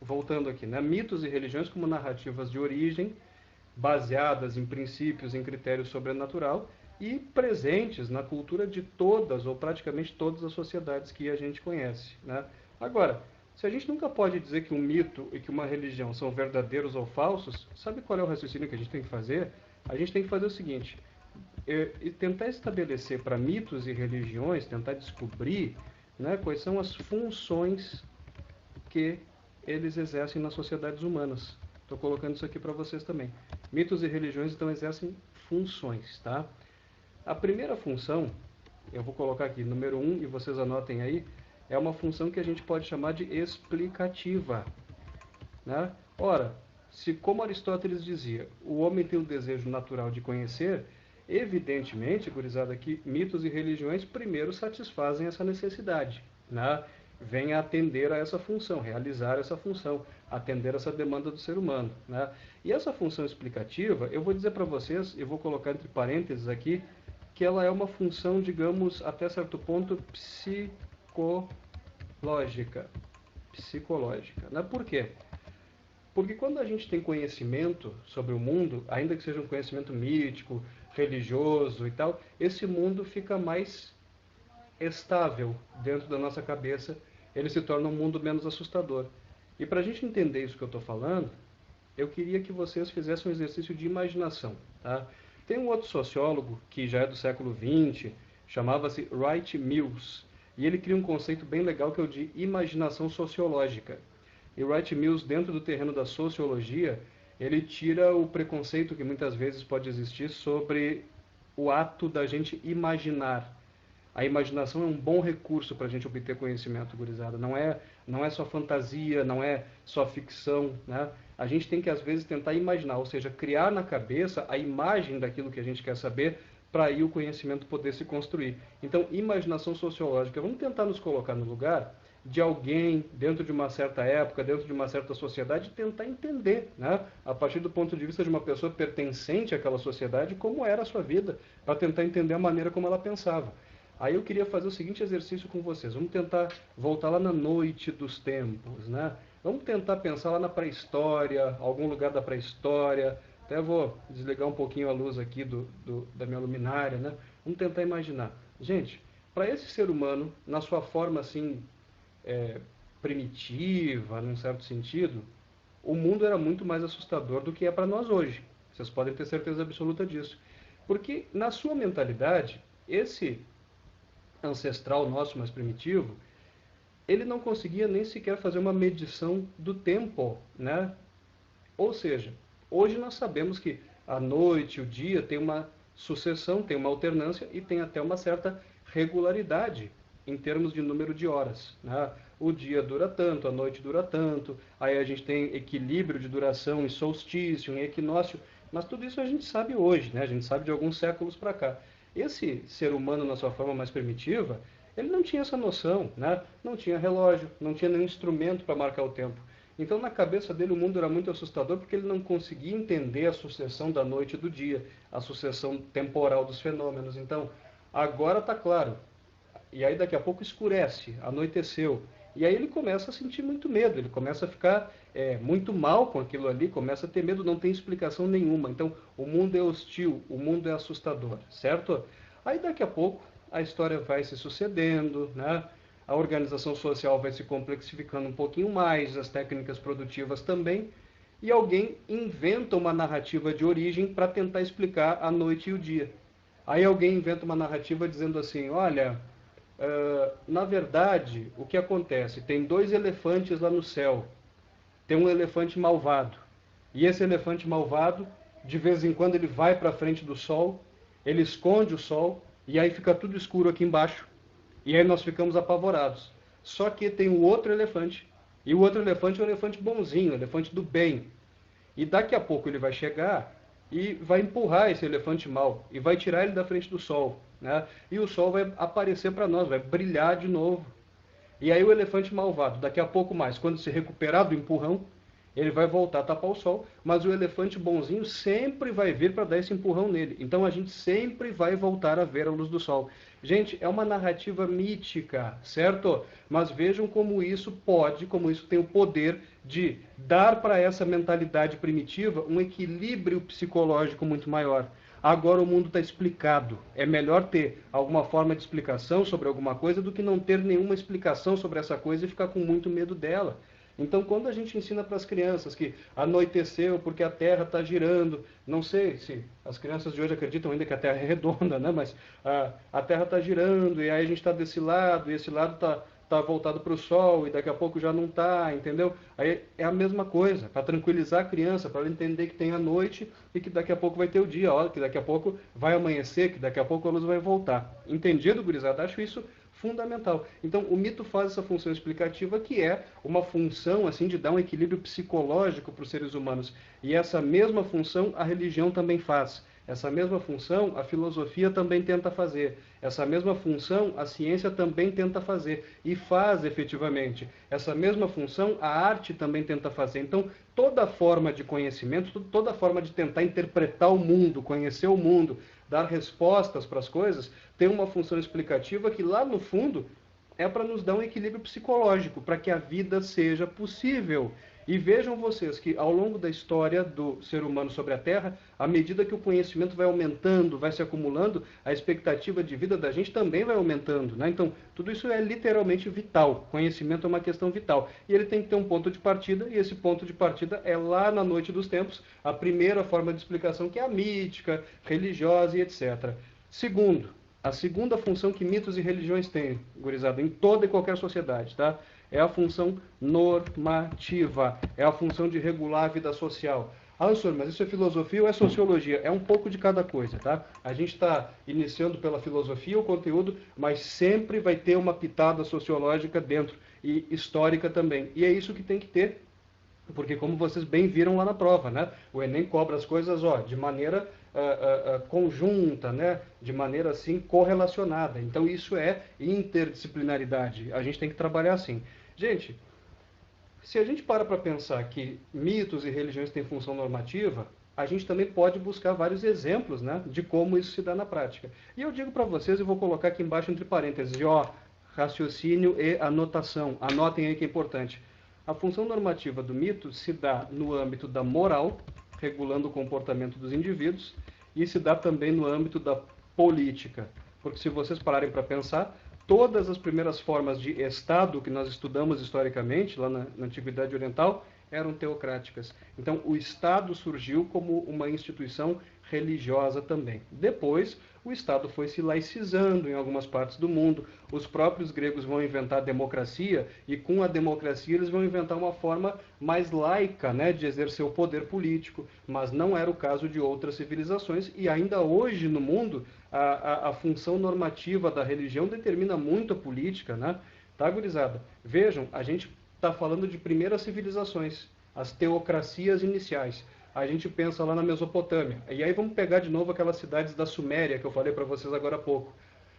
Voltando aqui, né? Mitos e religiões como narrativas de origem, baseadas em princípios, em critérios sobrenatural e presentes na cultura de todas ou praticamente todas as sociedades que a gente conhece, né? Agora, se a gente nunca pode dizer que um mito e que uma religião são verdadeiros ou falsos, sabe qual é o raciocínio que a gente tem que fazer? A gente tem que fazer o seguinte: e tentar estabelecer para mitos e religiões, tentar descobrir, né, quais são as funções que eles exercem nas sociedades humanas. Estou colocando isso aqui para vocês também. Mitos e religiões, então, exercem funções, tá? A primeira função, eu vou colocar aqui, número 1, e vocês anotem aí, é uma função que a gente pode chamar de explicativa, né? Ora, se como Aristóteles dizia, o homem tem o desejo natural de conhecer, evidentemente, gurizada, que mitos e religiões primeiro satisfazem essa necessidade, né? Vem a atender a essa função, realizar essa função, atender essa demanda do ser humano, né? E essa função explicativa, eu vou dizer para vocês, eu vou colocar entre parênteses aqui, que ela é uma função, digamos, até certo ponto, psicológica. Psicológica, né? Por quê? Porque quando a gente tem conhecimento sobre o mundo, ainda que seja um conhecimento mítico, religioso e tal, esse mundo fica mais estável dentro da nossa cabeça, ele se torna um mundo menos assustador. E para a gente entender isso que eu estou falando, eu queria que vocês fizessem um exercício de imaginação. Tá? Tem um outro sociólogo, que já é do século XX, chamava-se Wright Mills, e ele cria um conceito bem legal que é o de imaginação sociológica. E Wright Mills, dentro do terreno da sociologia, ele tira o preconceito que muitas vezes pode existir sobre o ato da gente imaginar. A imaginação é um bom recurso para a gente obter conhecimento, gurizada. Não é só fantasia, não é só ficção, né? A gente tem que, às vezes, tentar imaginar, ou seja, criar na cabeça a imagem daquilo que a gente quer saber para aí o conhecimento poder se construir. Então, imaginação sociológica. Vamos tentar nos colocar no lugar de alguém dentro de uma certa época, dentro de uma certa sociedade, tentar entender, né? A partir do ponto de vista de uma pessoa pertencente àquela sociedade, como era a sua vida, para tentar entender a maneira como ela pensava. Aí eu queria fazer o seguinte exercício com vocês. Vamos tentar voltar lá na noite dos tempos, né? Vamos tentar pensar lá na pré-história, algum lugar da pré-história. Até vou desligar um pouquinho a luz aqui da minha luminária, né? Vamos tentar imaginar. Gente, para esse ser humano, na sua forma assim, primitiva, num certo sentido, o mundo era muito mais assustador do que é para nós hoje. Vocês podem ter certeza absoluta disso. Porque, na sua mentalidade, esse ancestral nosso mais primitivo, ele não conseguia nem sequer fazer uma medição do tempo, né? Ou seja, hoje nós sabemos que a noite, o dia tem uma sucessão, tem uma alternância e tem até uma certa regularidade em termos de número de horas, né? O dia dura tanto, a noite dura tanto, aí a gente tem equilíbrio de duração em solstício, em equinócio, mas tudo isso a gente sabe hoje, né? A gente sabe de alguns séculos para cá. Esse ser humano, na sua forma mais primitiva, ele não tinha essa noção, né? Não tinha relógio, não tinha nenhum instrumento para marcar o tempo. Então, na cabeça dele, o mundo era muito assustador porque ele não conseguia entender a sucessão da noite e do dia, a sucessão temporal dos fenômenos. Então, agora está claro. E aí, daqui a pouco, escurece, anoiteceu. E aí ele começa a sentir muito medo, ele começa a ficar muito mal com aquilo ali, começa a ter medo, não tem explicação nenhuma. Então, o mundo é hostil, o mundo é assustador, certo? Aí, daqui a pouco, a história vai se sucedendo, né? A organização social vai se complexificando um pouquinho mais, as técnicas produtivas também, e alguém inventa uma narrativa de origem para tentar explicar a noite e o dia. Aí alguém inventa uma narrativa dizendo assim, olha, na verdade, o que acontece? Tem dois elefantes lá no céu. Tem um elefante malvado. E esse elefante malvado, de vez em quando, ele vai para frente do sol, ele esconde o sol, e aí fica tudo escuro aqui embaixo. E aí nós ficamos apavorados. Só que tem o outro elefante. E o outro elefante é um elefante bonzinho, um elefante do bem. E daqui a pouco ele vai chegar e vai empurrar esse elefante mau e vai tirar ele da frente do sol, né? E o sol vai aparecer para nós, vai brilhar de novo. E aí o elefante malvado, daqui a pouco mais, quando se recuperar do empurrão, ele vai voltar a tapar o sol, mas o elefante bonzinho sempre vai vir para dar esse empurrão nele. Então a gente sempre vai voltar a ver a luz do sol. Gente, é uma narrativa mítica, certo? Mas vejam como isso pode, como isso tem o poder de dar para essa mentalidade primitiva um equilíbrio psicológico muito maior. Agora o mundo está explicado. É melhor ter alguma forma de explicação sobre alguma coisa do que não ter nenhuma explicação sobre essa coisa e ficar com muito medo dela. Então, quando a gente ensina para as crianças que anoiteceu porque a Terra está girando, não sei se as crianças de hoje acreditam ainda que a Terra é redonda, né? Mas a Terra está girando e aí a gente está desse lado e esse lado está voltado para o Sol e daqui a pouco já não está, entendeu? Aí é a mesma coisa, para tranquilizar a criança, para ela entender que tem a noite e que daqui a pouco vai ter o dia, ó, que daqui a pouco vai amanhecer, que daqui a pouco a luz vai voltar. Entendido, gurizada? Acho isso fundamental. Então, o mito faz essa função explicativa que é uma função assim de dar um equilíbrio psicológico para os seres humanos. E essa mesma função a religião também faz. Essa mesma função a filosofia também tenta fazer. Essa mesma função a ciência também tenta fazer e faz efetivamente. Essa mesma função a arte também tenta fazer. Então, toda forma de conhecimento, toda forma de tentar interpretar o mundo, conhecer o mundo, dar respostas para as coisas, tem uma função explicativa que lá no fundo é para nos dar um equilíbrio psicológico, para que a vida seja possível. E vejam vocês que ao longo da história do ser humano sobre a Terra, à medida que o conhecimento vai aumentando, vai se acumulando, a expectativa de vida da gente também vai aumentando, né? Então, tudo isso é literalmente vital. Conhecimento é uma questão vital. E ele tem que ter um ponto de partida, e esse ponto de partida é lá na noite dos tempos, a primeira forma de explicação que é a mítica, religiosa e etc. Segundo, a segunda função que mitos e religiões têm, gurizada, em toda e qualquer sociedade, tá? É a função normativa, é a função de regular a vida social. Ah, senhor, mas isso é filosofia ou é sociologia? É um pouco de cada coisa, tá? A gente está iniciando pela filosofia o conteúdo, mas sempre vai ter uma pitada sociológica dentro e histórica também. E é isso que tem que ter, porque como vocês bem viram lá na prova, né? O Enem cobra as coisas, ó, de maneira conjunta, né? De maneira assim correlacionada. Então isso é interdisciplinaridade. A gente tem que trabalhar assim. Gente, se a gente para pensar que mitos e religiões têm função normativa, a gente também pode buscar vários exemplos, né, de como isso se dá na prática. E eu digo para vocês, eu vou colocar aqui embaixo entre parênteses, ó, raciocínio e anotação. Anotem aí que é importante. A função normativa do mito se dá no âmbito da moral, regulando o comportamento dos indivíduos, e se dá também no âmbito da política. Porque se vocês pararem para pensar, todas as primeiras formas de Estado que nós estudamos historicamente, lá na Antiguidade Oriental, eram teocráticas. Então, o Estado surgiu como uma instituição religiosa também. Depois, o Estado foi se laicizando em algumas partes do mundo. Os próprios gregos vão inventar a democracia e, com a democracia, eles vão inventar uma forma mais laica, né, de exercer o poder político. Mas não era o caso de outras civilizações e ainda hoje no mundo a função normativa da religião determina muito a política, né? Tá, gurizada? Vejam, a gente está falando de primeiras civilizações, as teocracias iniciais. A gente pensa lá na Mesopotâmia. E aí vamos pegar de novo aquelas cidades da Suméria que eu falei para vocês agora há pouco.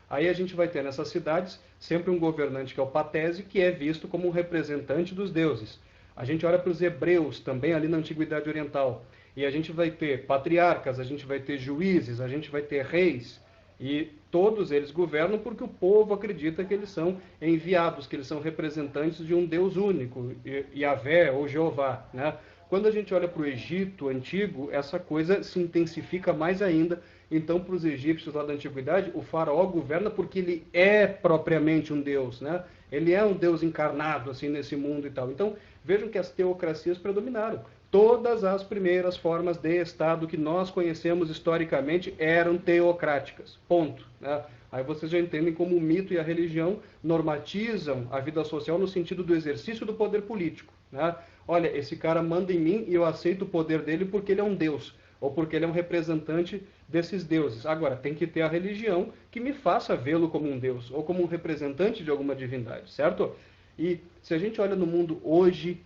Aí a gente vai ter nessas cidades sempre um governante que é o patese, que é visto como um representante dos deuses. A gente olha para os hebreus, também ali na Antiguidade Oriental. E a gente vai ter patriarcas, a gente vai ter juízes, a gente vai ter reis. E todos eles governam porque o povo acredita que eles são enviados, que eles são representantes de um Deus único, Yahvé ou Jeová, né? Quando a gente olha para o Egito antigo, essa coisa se intensifica mais ainda. Então, para os egípcios lá da antiguidade, o faraó governa porque ele é propriamente um deus, né? Ele é um deus encarnado assim nesse mundo e tal. Então, vejam que as teocracias predominaram. Todas as primeiras formas de Estado que nós conhecemos historicamente eram teocráticas. Ponto, né? Aí vocês já entendem como o mito e a religião normatizam a vida social no sentido do exercício do poder político, né? Olha, esse cara manda em mim e eu aceito o poder dele porque ele é um deus, ou porque ele é um representante desses deuses. Agora, tem que ter a religião que me faça vê-lo como um deus, ou como um representante de alguma divindade, certo? E se a gente olha no mundo hoje,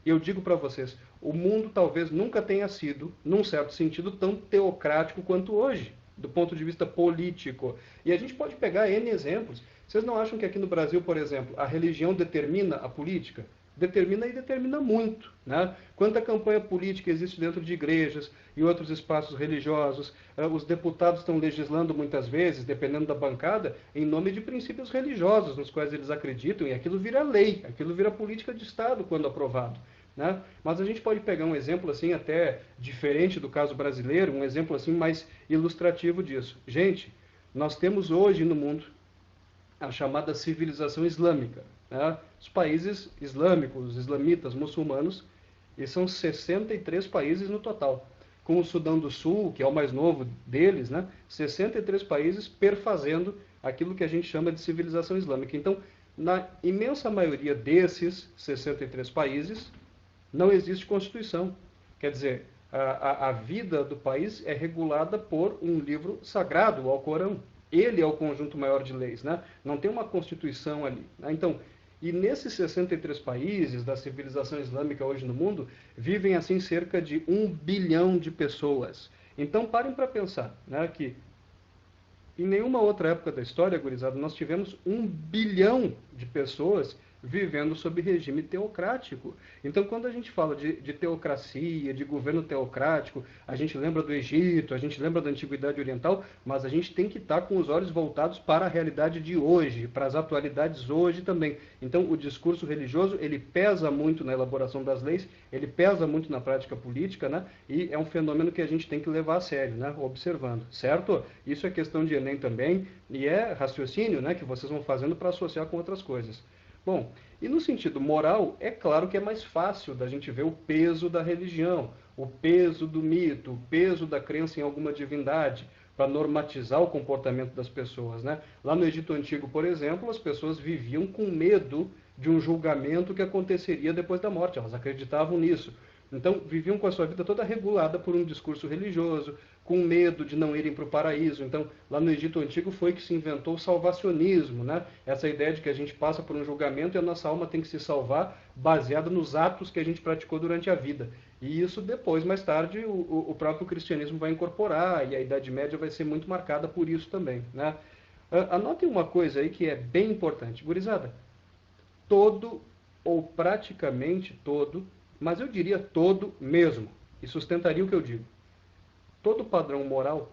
eu digo para vocês, o mundo talvez nunca tenha sido, num certo sentido, tão teocrático quanto hoje, do ponto de vista político. E a gente pode pegar N exemplos. Vocês não acham que aqui no Brasil, por exemplo, a religião determina a política? Determina e determina muito, né? Quanta campanha política existe dentro de igrejas e outros espaços religiosos. Os deputados estão legislando muitas vezes, dependendo da bancada, em nome de princípios religiosos nos quais eles acreditam, e aquilo vira lei, aquilo vira política de Estado quando aprovado, né? Mas a gente pode pegar um exemplo assim até diferente do caso brasileiro, um exemplo assim mais ilustrativo disso. Gente, nós temos hoje no mundo a chamada civilização islâmica, né? Os países islâmicos, os islamitas, muçulmanos, e são 63 países no total. Com o Sudão do Sul, que é o mais novo deles, né? 63 países perfazendo aquilo que a gente chama de civilização islâmica. Então, na imensa maioria desses 63 países, não existe constituição. Quer dizer, a vida do país é regulada por um livro sagrado, o Alcorão. Ele é o conjunto maior de leis, né? Não tem uma constituição ali, né? Então, e nesses 63 países da civilização islâmica hoje no mundo, vivem assim cerca de 1 bilhão de pessoas. Então parem para pensar, né, que em nenhuma outra época da história, gurizada, nós tivemos 1 bilhão de pessoas vivendo sob regime teocrático. Então, quando a gente fala de teocracia, de governo teocrático, a gente lembra do Egito, a gente lembra da Antiguidade Oriental, mas a gente tem que estar com os olhos voltados para a realidade de hoje, para as atualidades hoje também. Então, o discurso religioso, ele pesa muito na elaboração das leis, ele pesa muito na prática política, né? E é um fenômeno que a gente tem que levar a sério, né? Observando, certo? Isso é questão de Enem também, e é raciocínio, né, que vocês vão fazendo para associar com outras coisas. Bom, e no sentido moral, é claro que é mais fácil da gente ver o peso da religião, o peso do mito, o peso da crença em alguma divindade, para normatizar o comportamento das pessoas, né? Lá no Egito Antigo, por exemplo, as pessoas viviam com medo de um julgamento que aconteceria depois da morte, elas acreditavam nisso. Então, viviam com a sua vida toda regulada por um discurso religioso, com medo de não irem para o paraíso. Então, lá no Egito Antigo foi que se inventou o salvacionismo, né? Essa ideia de que a gente passa por um julgamento e a nossa alma tem que se salvar baseada nos atos que a gente praticou durante a vida. E isso depois, mais tarde, o próprio cristianismo vai incorporar, e a Idade Média vai ser muito marcada por isso também, né? Anotem uma coisa aí que é bem importante. Gurizada, todo, ou praticamente todo, mas eu diria todo mesmo, e sustentaria o que eu digo. Todo padrão moral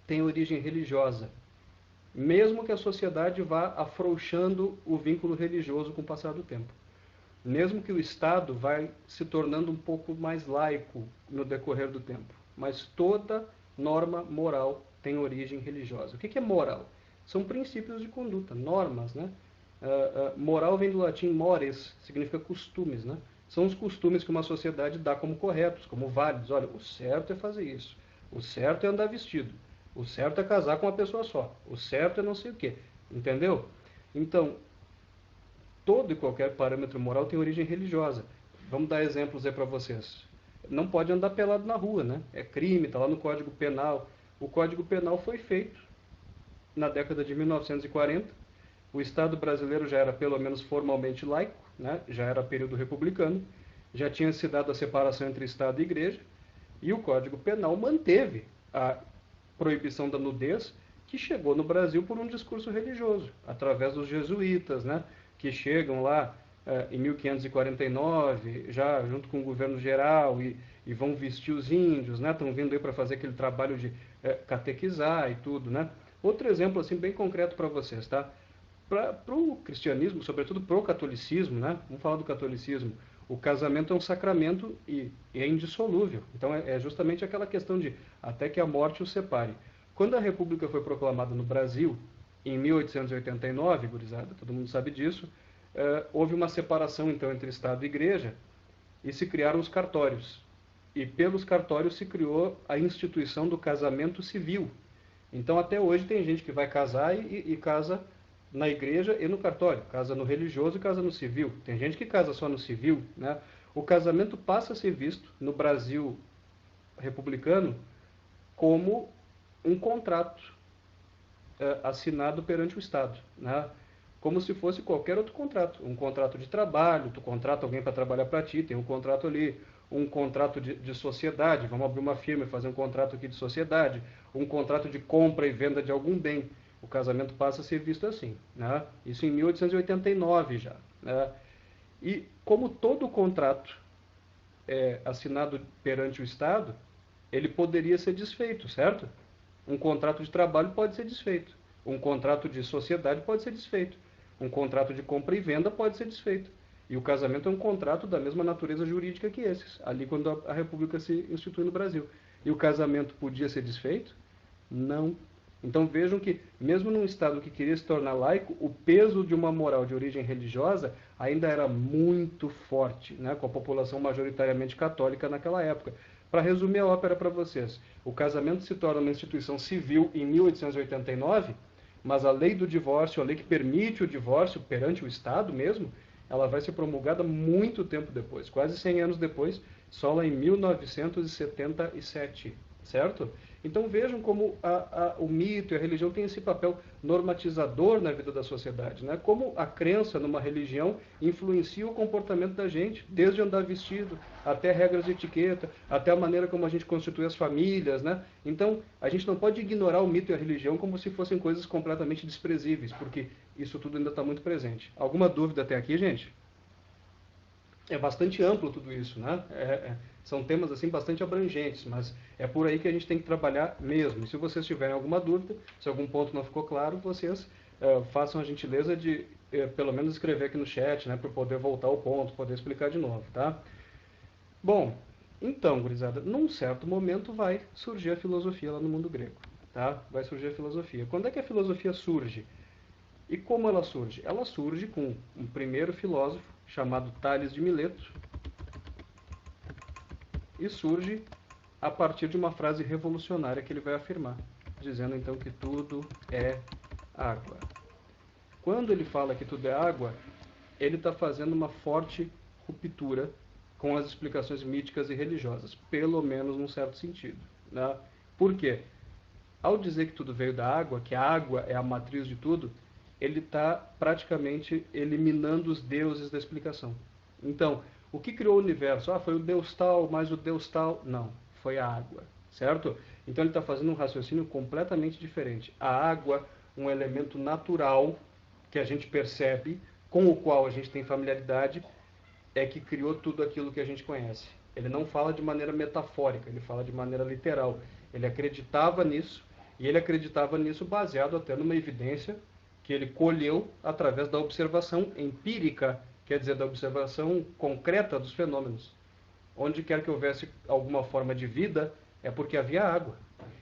tem origem religiosa, mesmo que a sociedade vá afrouxando o vínculo religioso com o passar do tempo. Mesmo que o Estado vá se tornando um pouco mais laico no decorrer do tempo. Mas toda norma moral tem origem religiosa. O que é moral? São princípios de conduta, normas, né? Moral vem do latim mores, significa costumes, né? São os costumes que uma sociedade dá como corretos, como válidos. Olha, o certo é fazer isso. O certo é andar vestido. O certo é casar com uma pessoa só. O certo é não sei o quê. Entendeu? Então, todo e qualquer parâmetro moral tem origem religiosa. Vamos dar exemplos aí para vocês. Não pode andar pelado na rua, né? É crime, está lá no Código Penal. O Código Penal foi feito na década de 1940. O Estado brasileiro já era pelo menos formalmente laico, né? Já era período republicano, já tinha se dado a separação entre Estado e Igreja, e o Código Penal manteve a proibição da nudez, que chegou no Brasil por um discurso religioso, através dos jesuítas, né? Que chegam lá em 1549, já junto com o governo geral, e vão vestir os índios, né? Estão vindo aí para fazer aquele trabalho de catequizar e tudo, né? Outro exemplo assim bem concreto para vocês, tá? Para o cristianismo, sobretudo para o catolicismo, né? Vamos falar do catolicismo. O casamento é um sacramento e é indissolúvel. Então é justamente aquela questão de até que a morte os separe. Quando a República foi proclamada no Brasil, em 1889, gurizada, todo mundo sabe disso, houve uma separação então entre Estado e Igreja e se criaram os cartórios. E pelos cartórios se criou a instituição do casamento civil. Então até hoje tem gente que vai casar e casa na igreja e no cartório, casa no religioso e casa no civil. Tem gente que casa só no civil, né? O casamento passa a ser visto no Brasil republicano como um contrato assinado perante o Estado, né? Como se fosse qualquer outro contrato. Um contrato de trabalho, tu contrata alguém para trabalhar para ti, tem um contrato ali, um contrato de sociedade, vamos abrir uma firma e fazer um contrato aqui de sociedade, um contrato de compra e venda de algum bem. O casamento passa a ser visto assim, né? Isso em 1889 já, né? E como todo contrato é assinado perante o Estado, ele poderia ser desfeito, certo? Um contrato de trabalho pode ser desfeito. Um contrato de sociedade pode ser desfeito. Um contrato de compra e venda pode ser desfeito. E o casamento é um contrato da mesma natureza jurídica que esses, ali quando a República se institui no Brasil. E o casamento podia ser desfeito? Não Então vejam que, mesmo num Estado que queria se tornar laico, o peso de uma moral de origem religiosa ainda era muito forte, né, com a população majoritariamente católica naquela época. Para resumir a ópera para vocês, o casamento se torna uma instituição civil em 1889, mas a lei do divórcio, a lei que permite o divórcio perante o Estado mesmo, ela vai ser promulgada muito tempo depois, quase 100 anos depois, só lá em 1977, certo? Então vejam como o mito e a religião têm esse papel normatizador na vida da sociedade, né? Como a crença numa religião influencia o comportamento da gente, desde andar vestido, até regras de etiqueta, até a maneira como a gente constitui as famílias, né? Então a gente não pode ignorar o mito e a religião como se fossem coisas completamente desprezíveis, porque isso tudo ainda está muito presente. Alguma dúvida até aqui, gente? É bastante amplo tudo isso, né? São temas assim bastante abrangentes, mas é por aí que a gente tem que trabalhar mesmo. E se vocês tiverem alguma dúvida, se algum ponto não ficou claro, vocês façam a gentileza de pelo menos escrever aqui no chat, né, para poder voltar ao ponto, poder explicar de novo, tá? Bom, então, gurizada, num certo momento vai surgir a filosofia lá no mundo grego, tá? Vai surgir a filosofia. Quando é que a filosofia surge? E como ela surge? Ela surge com um primeiro filósofo chamado Tales de Mileto e surge a partir de uma frase revolucionária que ele vai afirmar, dizendo então que tudo é água. Quando ele fala que tudo é água, ele está fazendo uma forte ruptura com as explicações míticas e religiosas, pelo menos num certo sentido, né? Por quê? Ao dizer que tudo veio da água, que a água é a matriz de tudo, ele está praticamente eliminando os deuses da explicação. Então, o que criou o universo? Ah, foi o Deus tal, mais o Deus tal. Não, foi a água, certo? Então ele está fazendo um raciocínio completamente diferente. A água, um elemento natural que a gente percebe, com o qual a gente tem familiaridade, é que criou tudo aquilo que a gente conhece. Ele não fala de maneira metafórica, ele fala de maneira literal. Ele acreditava nisso, e ele acreditava nisso baseado até numa evidência que ele colheu através da observação empírica, quer dizer, da observação concreta dos fenômenos. Onde quer que houvesse alguma forma de vida, é porque havia água.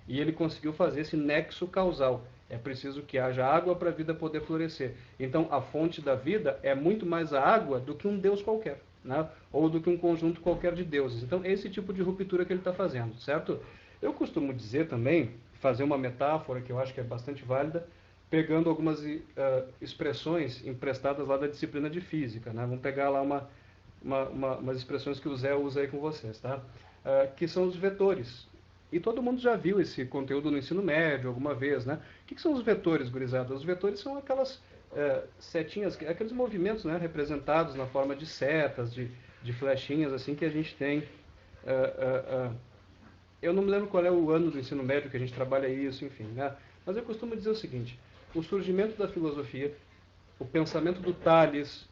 E ele conseguiu fazer esse nexo causal. É preciso que haja água para a vida poder florescer. Então, a fonte da vida é muito mais a água do que um Deus qualquer, né? Ou do que um conjunto qualquer de deuses. Então, é esse tipo de ruptura que ele está fazendo, certo? Eu costumo dizer também, fazer uma metáfora que eu acho que é bastante válida, pegando algumas expressões emprestadas lá da disciplina de física, né? Vamos pegar lá umas expressões que o Zé usa aí com vocês, tá? Que são os vetores. E todo mundo já viu esse conteúdo no ensino médio alguma vez, né? O que são os vetores, gurizada? Os vetores são aquelas setinhas, aqueles movimentos, né, representados na forma de setas, de flechinhas, assim, que a gente tem. Eu não me lembro qual é o ano do ensino médio que a gente trabalha isso, enfim, né? Mas eu costumo dizer o seguinte: o surgimento da filosofia, o pensamento do Tales,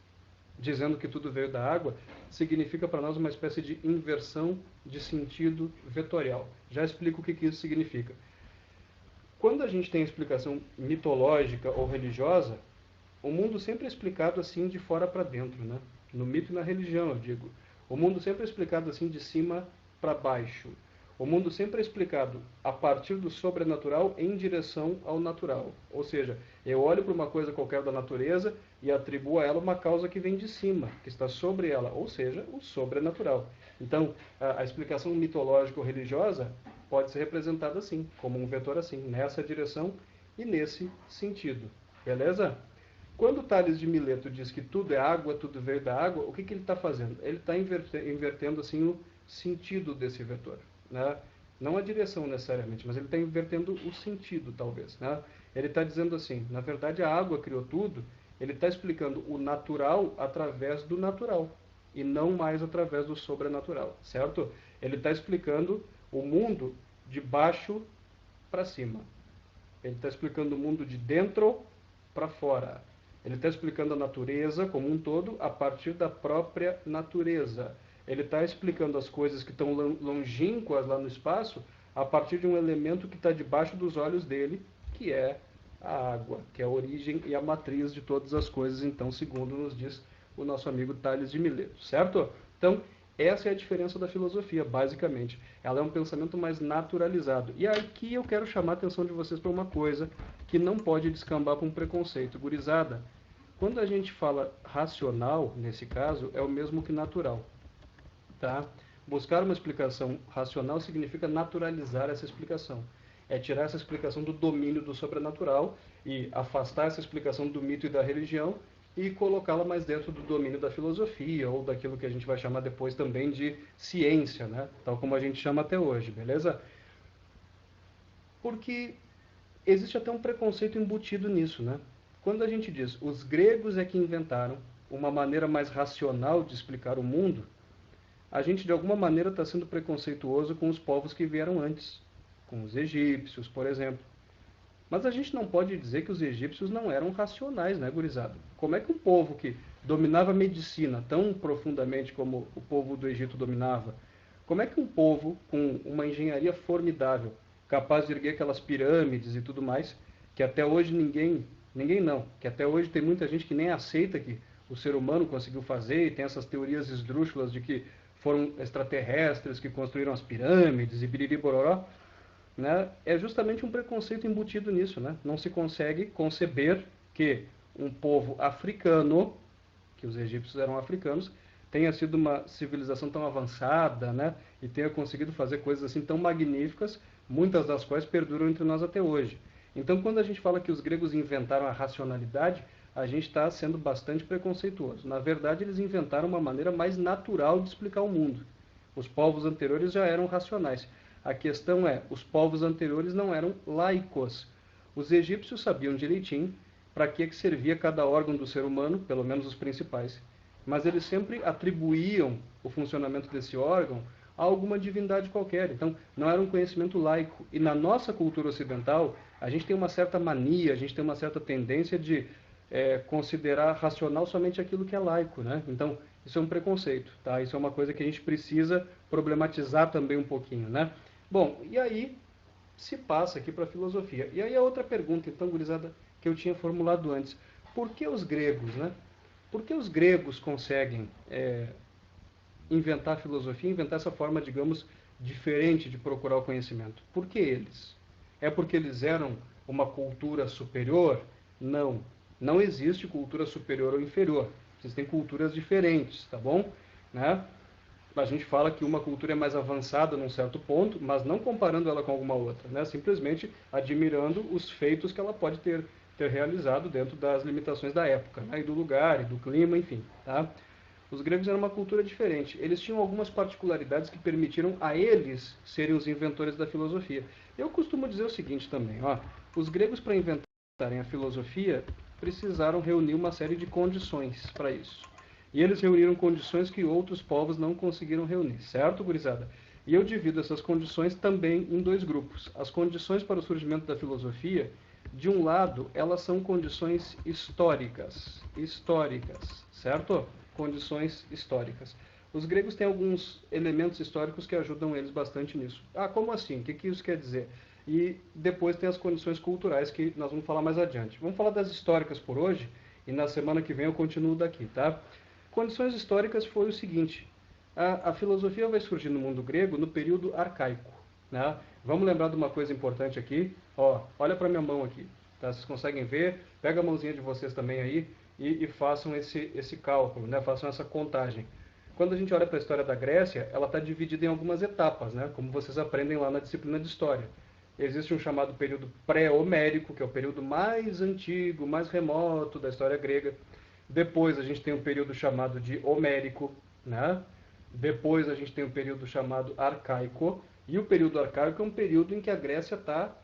dizendo que tudo veio da água, significa para nós uma espécie de inversão de sentido vetorial. Já explico o que isso significa. Quando a gente tem explicação mitológica ou religiosa, o mundo sempre é explicado assim de fora para dentro, né? No mito e na religião, eu digo. O mundo sempre é explicado assim de cima para baixo. O mundo sempre é explicado a partir do sobrenatural em direção ao natural. Ou seja, eu olho para uma coisa qualquer da natureza e atribuo a ela uma causa que vem de cima, que está sobre ela, ou seja, o sobrenatural. Então, a explicação mitológica ou religiosa pode ser representada assim, como um vetor assim, nessa direção e nesse sentido. Beleza? Quando Tales de Mileto diz que tudo é água, tudo veio da água, o que ele está fazendo? Ele está invertendo assim, o sentido desse vetor, né? Não a direção necessariamente, mas ele está invertendo o sentido, talvez, né? Ele está dizendo assim, na verdade a água criou tudo, ele está explicando o natural através do natural, e não mais através do sobrenatural, certo? Ele está explicando o mundo de baixo para cima. Ele está explicando o mundo de dentro para fora. Ele está explicando a natureza como um todo a partir da própria natureza. Ele está explicando as coisas que estão longínquas lá no espaço a partir de um elemento que está debaixo dos olhos dele, que é a água, que é a origem e a matriz de todas as coisas, então, segundo nos diz o nosso amigo Tales de Mileto, certo? Então, Essa é a diferença da filosofia, basicamente. Ela é um pensamento mais naturalizado. E aqui eu quero chamar a atenção de vocês para uma coisa que não pode descambar para um preconceito. Gurizada, quando a gente fala racional, nesse caso, é o mesmo que natural. Tá? Buscar uma explicação racional significa naturalizar essa explicação. É tirar essa explicação do domínio do sobrenatural e afastar essa explicação do mito e da religião e colocá-la mais dentro do domínio da filosofia ou daquilo que a gente vai chamar depois também de ciência, né? Tal como a gente chama até hoje, beleza? Porque existe até um preconceito embutido nisso, né? Quando a gente diz os gregos é que inventaram uma maneira mais racional de explicar o mundo, a gente de alguma maneira está sendo preconceituoso com os povos que vieram antes, com os egípcios, por exemplo. Mas a gente não pode dizer que os egípcios não eram racionais, né, gurizada? Como é que um povo que dominava a medicina tão profundamente como o povo do Egito dominava, como é que um povo com uma engenharia formidável, capaz de erguer aquelas pirâmides e tudo mais, que até hoje ninguém não, que até hoje tem muita gente que nem aceita que o ser humano conseguiu fazer e tem essas teorias esdrúxulas de que foram extraterrestres que construíram as pirâmides e biriri bororó, né, é justamente um preconceito embutido nisso, né? Não se consegue conceber que um povo africano, que os egípcios eram africanos, tenha sido uma civilização tão avançada, né, e tenha conseguido fazer coisas assim tão magníficas, muitas das quais perduram entre nós até hoje. Então, quando a gente fala que os gregos inventaram a racionalidade, a gente está sendo bastante preconceituoso. Na verdade, eles inventaram uma maneira mais natural de explicar o mundo. Os povos anteriores já eram racionais. A questão é, os povos anteriores não eram laicos. Os egípcios sabiam direitinho para que servia cada órgão do ser humano, pelo menos os principais. Mas eles sempre atribuíam o funcionamento desse órgão a alguma divindade qualquer. Então, não era um conhecimento laico. E na nossa cultura ocidental, a gente tem uma certa mania, a gente tem uma certa tendência de considerar racional somente aquilo que é laico, né? Então, isso é um preconceito, tá? Isso é uma coisa que a gente precisa problematizar também um pouquinho, né? Bom, e aí se passa aqui para a filosofia. E aí a outra pergunta, então, gurizada, que eu tinha formulado antes. Por que os gregos, né? Por que os gregos conseguem inventar a filosofia, inventar essa forma, digamos, diferente de procurar o conhecimento? Por que eles? É porque eles eram uma cultura superior? Não. Não existe cultura superior ou inferior. Existem culturas diferentes, tá bom? Né? A gente fala que uma cultura é mais avançada num certo ponto, mas não comparando ela com alguma outra, né? Simplesmente admirando os feitos que ela pode ter realizado dentro das limitações da época, né? E do lugar, e do clima, enfim. Tá? Os gregos eram uma cultura diferente. Eles tinham algumas particularidades que permitiram a eles serem os inventores da filosofia. Eu costumo dizer o seguinte também, ó, os gregos, para inventarem a filosofia, precisaram reunir uma série de condições para isso. E eles reuniram condições que outros povos não conseguiram reunir, certo, gurizada? E eu divido essas condições também em dois grupos. As condições para o surgimento da filosofia, de um lado, elas são condições históricas, certo? Condições históricas. Os gregos têm alguns elementos históricos que ajudam eles bastante nisso. Ah, como assim? O que isso quer dizer? E depois tem as condições culturais que nós vamos falar mais adiante. Vamos falar das históricas por hoje e na semana que vem eu continuo daqui, tá? Condições históricas foi o seguinte: a filosofia vai surgir no mundo grego no período arcaico. Né? Vamos lembrar de uma coisa importante aqui. Ó, olha para minha mão aqui. Tá? Vocês conseguem ver? Pega a mãozinha de vocês também aí e façam esse cálculo, né? Façam essa contagem. Quando a gente olha para a história da Grécia, ela está dividida em algumas etapas, né? Como vocês aprendem lá na disciplina de História. Existe um chamado período pré-homérico, que é o período mais antigo, mais remoto da história grega. Depois a gente tem um período chamado de homérico, né? Depois a gente tem um período chamado arcaico, e o período arcaico é um período em que a Grécia está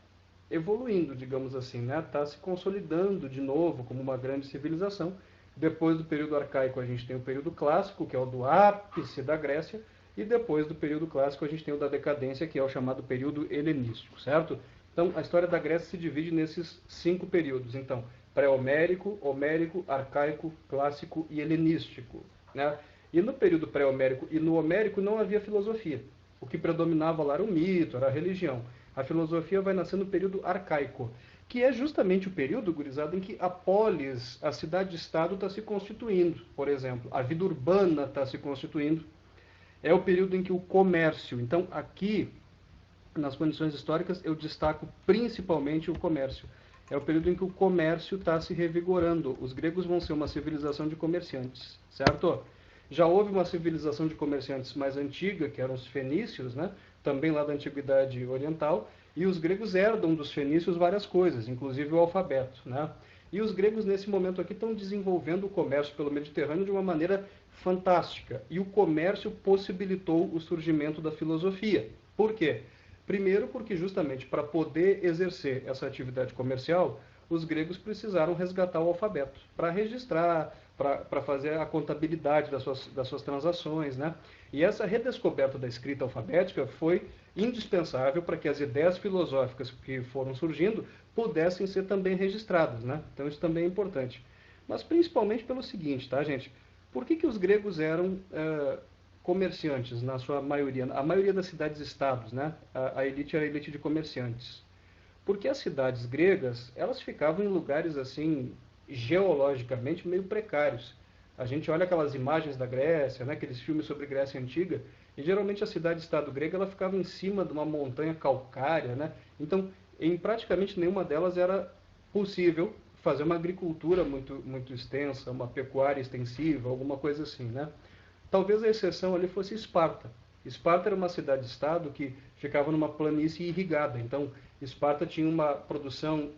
evoluindo, digamos assim, né? Está se consolidando de novo como uma grande civilização. Depois do período arcaico a gente tem o período clássico, que é o do ápice da Grécia, e depois do período clássico a gente tem o da decadência, que é o chamado período helenístico, certo? Então a história da Grécia se divide nesses 5 períodos. Então, pré-homérico, homérico, arcaico, clássico e helenístico, né? E no período pré-homérico e no homérico não havia filosofia. O que predominava lá era o mito, era a religião. A filosofia vai nascer no período arcaico, que é justamente o período, gurizada, em que a polis, a cidade-estado, está se constituindo, por exemplo. A vida urbana está se constituindo. É o período em que o comércio, então aqui nas condições históricas eu destaco principalmente o comércio. É o período em que o comércio está se revigorando. Os gregos vão ser uma civilização de comerciantes, certo? Já houve uma civilização de comerciantes mais antiga, que eram os fenícios, né? Também lá da Antiguidade Oriental, e os gregos herdam dos fenícios várias coisas, inclusive o alfabeto, né? E os gregos, nesse momento aqui, estão desenvolvendo o comércio pelo Mediterrâneo de uma maneira fantástica. E o comércio possibilitou o surgimento da filosofia. Por quê? Primeiro, porque justamente para poder exercer essa atividade comercial, os gregos precisaram resgatar o alfabeto para registrar, para fazer a contabilidade das suas transações, né? E essa redescoberta da escrita alfabética foi indispensável para que as ideias filosóficas que foram surgindo pudessem ser também registradas, né? Então isso também é importante. Mas principalmente pelo seguinte, tá, gente? Por que os gregos eram comerciantes, na sua maioria? A maioria das cidades-estados, né? A elite era a elite de comerciantes. Porque as cidades gregas, elas ficavam em lugares assim, geologicamente meio precários. A gente olha aquelas imagens da Grécia, né, aqueles filmes sobre Grécia Antiga, e geralmente a cidade-estado grega ela ficava em cima de uma montanha calcária, né? Então, em praticamente nenhuma delas era possível fazer uma agricultura muito extensa, uma pecuária extensiva, alguma coisa assim, né? Talvez a exceção ali fosse Esparta. Esparta era uma cidade-estado que ficava numa planície irrigada. Então, Esparta tinha uma produção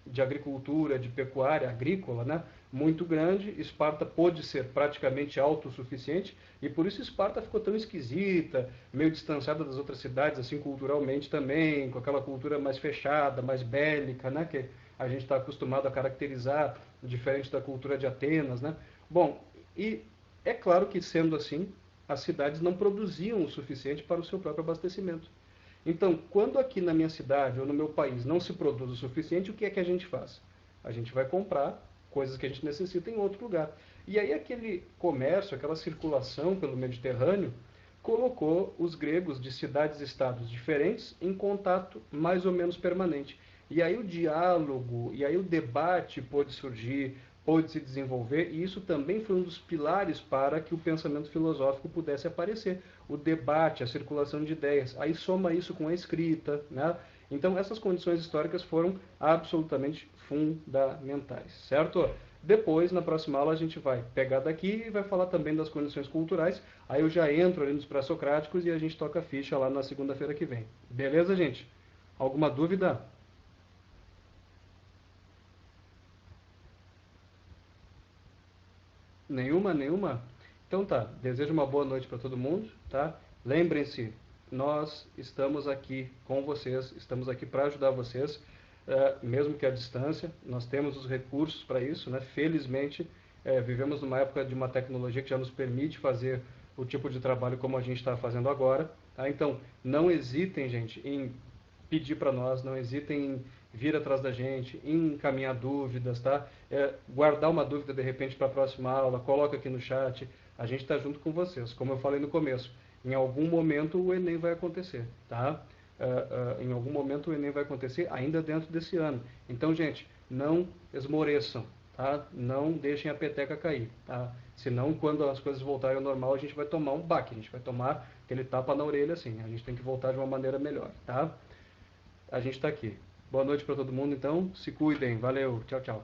de agricultura, de pecuária agrícola, né, muito grande. Esparta pôde ser praticamente autossuficiente e por isso Esparta ficou tão esquisita, meio distanciada das outras cidades, assim culturalmente também, com aquela cultura mais fechada, mais bélica, né, que a gente está acostumado a caracterizar, diferente da cultura de Atenas, né. Bom, e é claro que, sendo assim, as cidades não produziam o suficiente para o seu próprio abastecimento. Então, quando aqui na minha cidade ou no meu país não se produz o suficiente, o que é que a gente faz? A gente vai comprar coisas que a gente necessita em outro lugar. E aí aquele comércio, aquela circulação pelo Mediterrâneo, colocou os gregos de cidades-estados diferentes em contato mais ou menos permanente. E aí o diálogo, e aí o debate pôde surgir, pôde se desenvolver, e isso também foi um dos pilares para que o pensamento filosófico pudesse aparecer. O debate, a circulação de ideias. Aí soma isso com a escrita, né? Então essas condições históricas foram absolutamente fundamentais, certo? Depois, na próxima aula, a gente vai pegar daqui e vai falar também das condições culturais. Aí eu já entro ali nos pré-socráticos e a gente toca a ficha lá na segunda-feira que vem. Beleza, gente? Alguma dúvida? Nenhuma, nenhuma? Então tá, desejo uma boa noite para todo mundo, tá? Lembrem-se, nós estamos aqui com vocês, estamos aqui para ajudar vocês, mesmo que à distância, nós temos os recursos para isso, né? Felizmente, vivemos numa época de uma tecnologia que já nos permite fazer o tipo de trabalho como a gente está fazendo agora, tá? Então, não hesitem, gente, em pedir para nós, não hesitem em vir atrás da gente, em encaminhar dúvidas, tá? Guardar uma dúvida de repente para a próxima aula, coloca aqui no chat, a gente está junto com vocês. Como eu falei no começo, em algum momento o Enem vai acontecer, tá? Em algum momento o Enem vai acontecer ainda dentro desse ano. Então, gente, não esmoreçam, tá? Não deixem a peteca cair, tá? Senão, quando as coisas voltarem ao normal, a gente vai tomar um baque, a gente vai tomar aquele tapa na orelha assim. A gente tem que voltar de uma maneira melhor, tá? A gente está aqui. Boa noite para todo mundo, então. Se cuidem. Valeu. Tchau, tchau.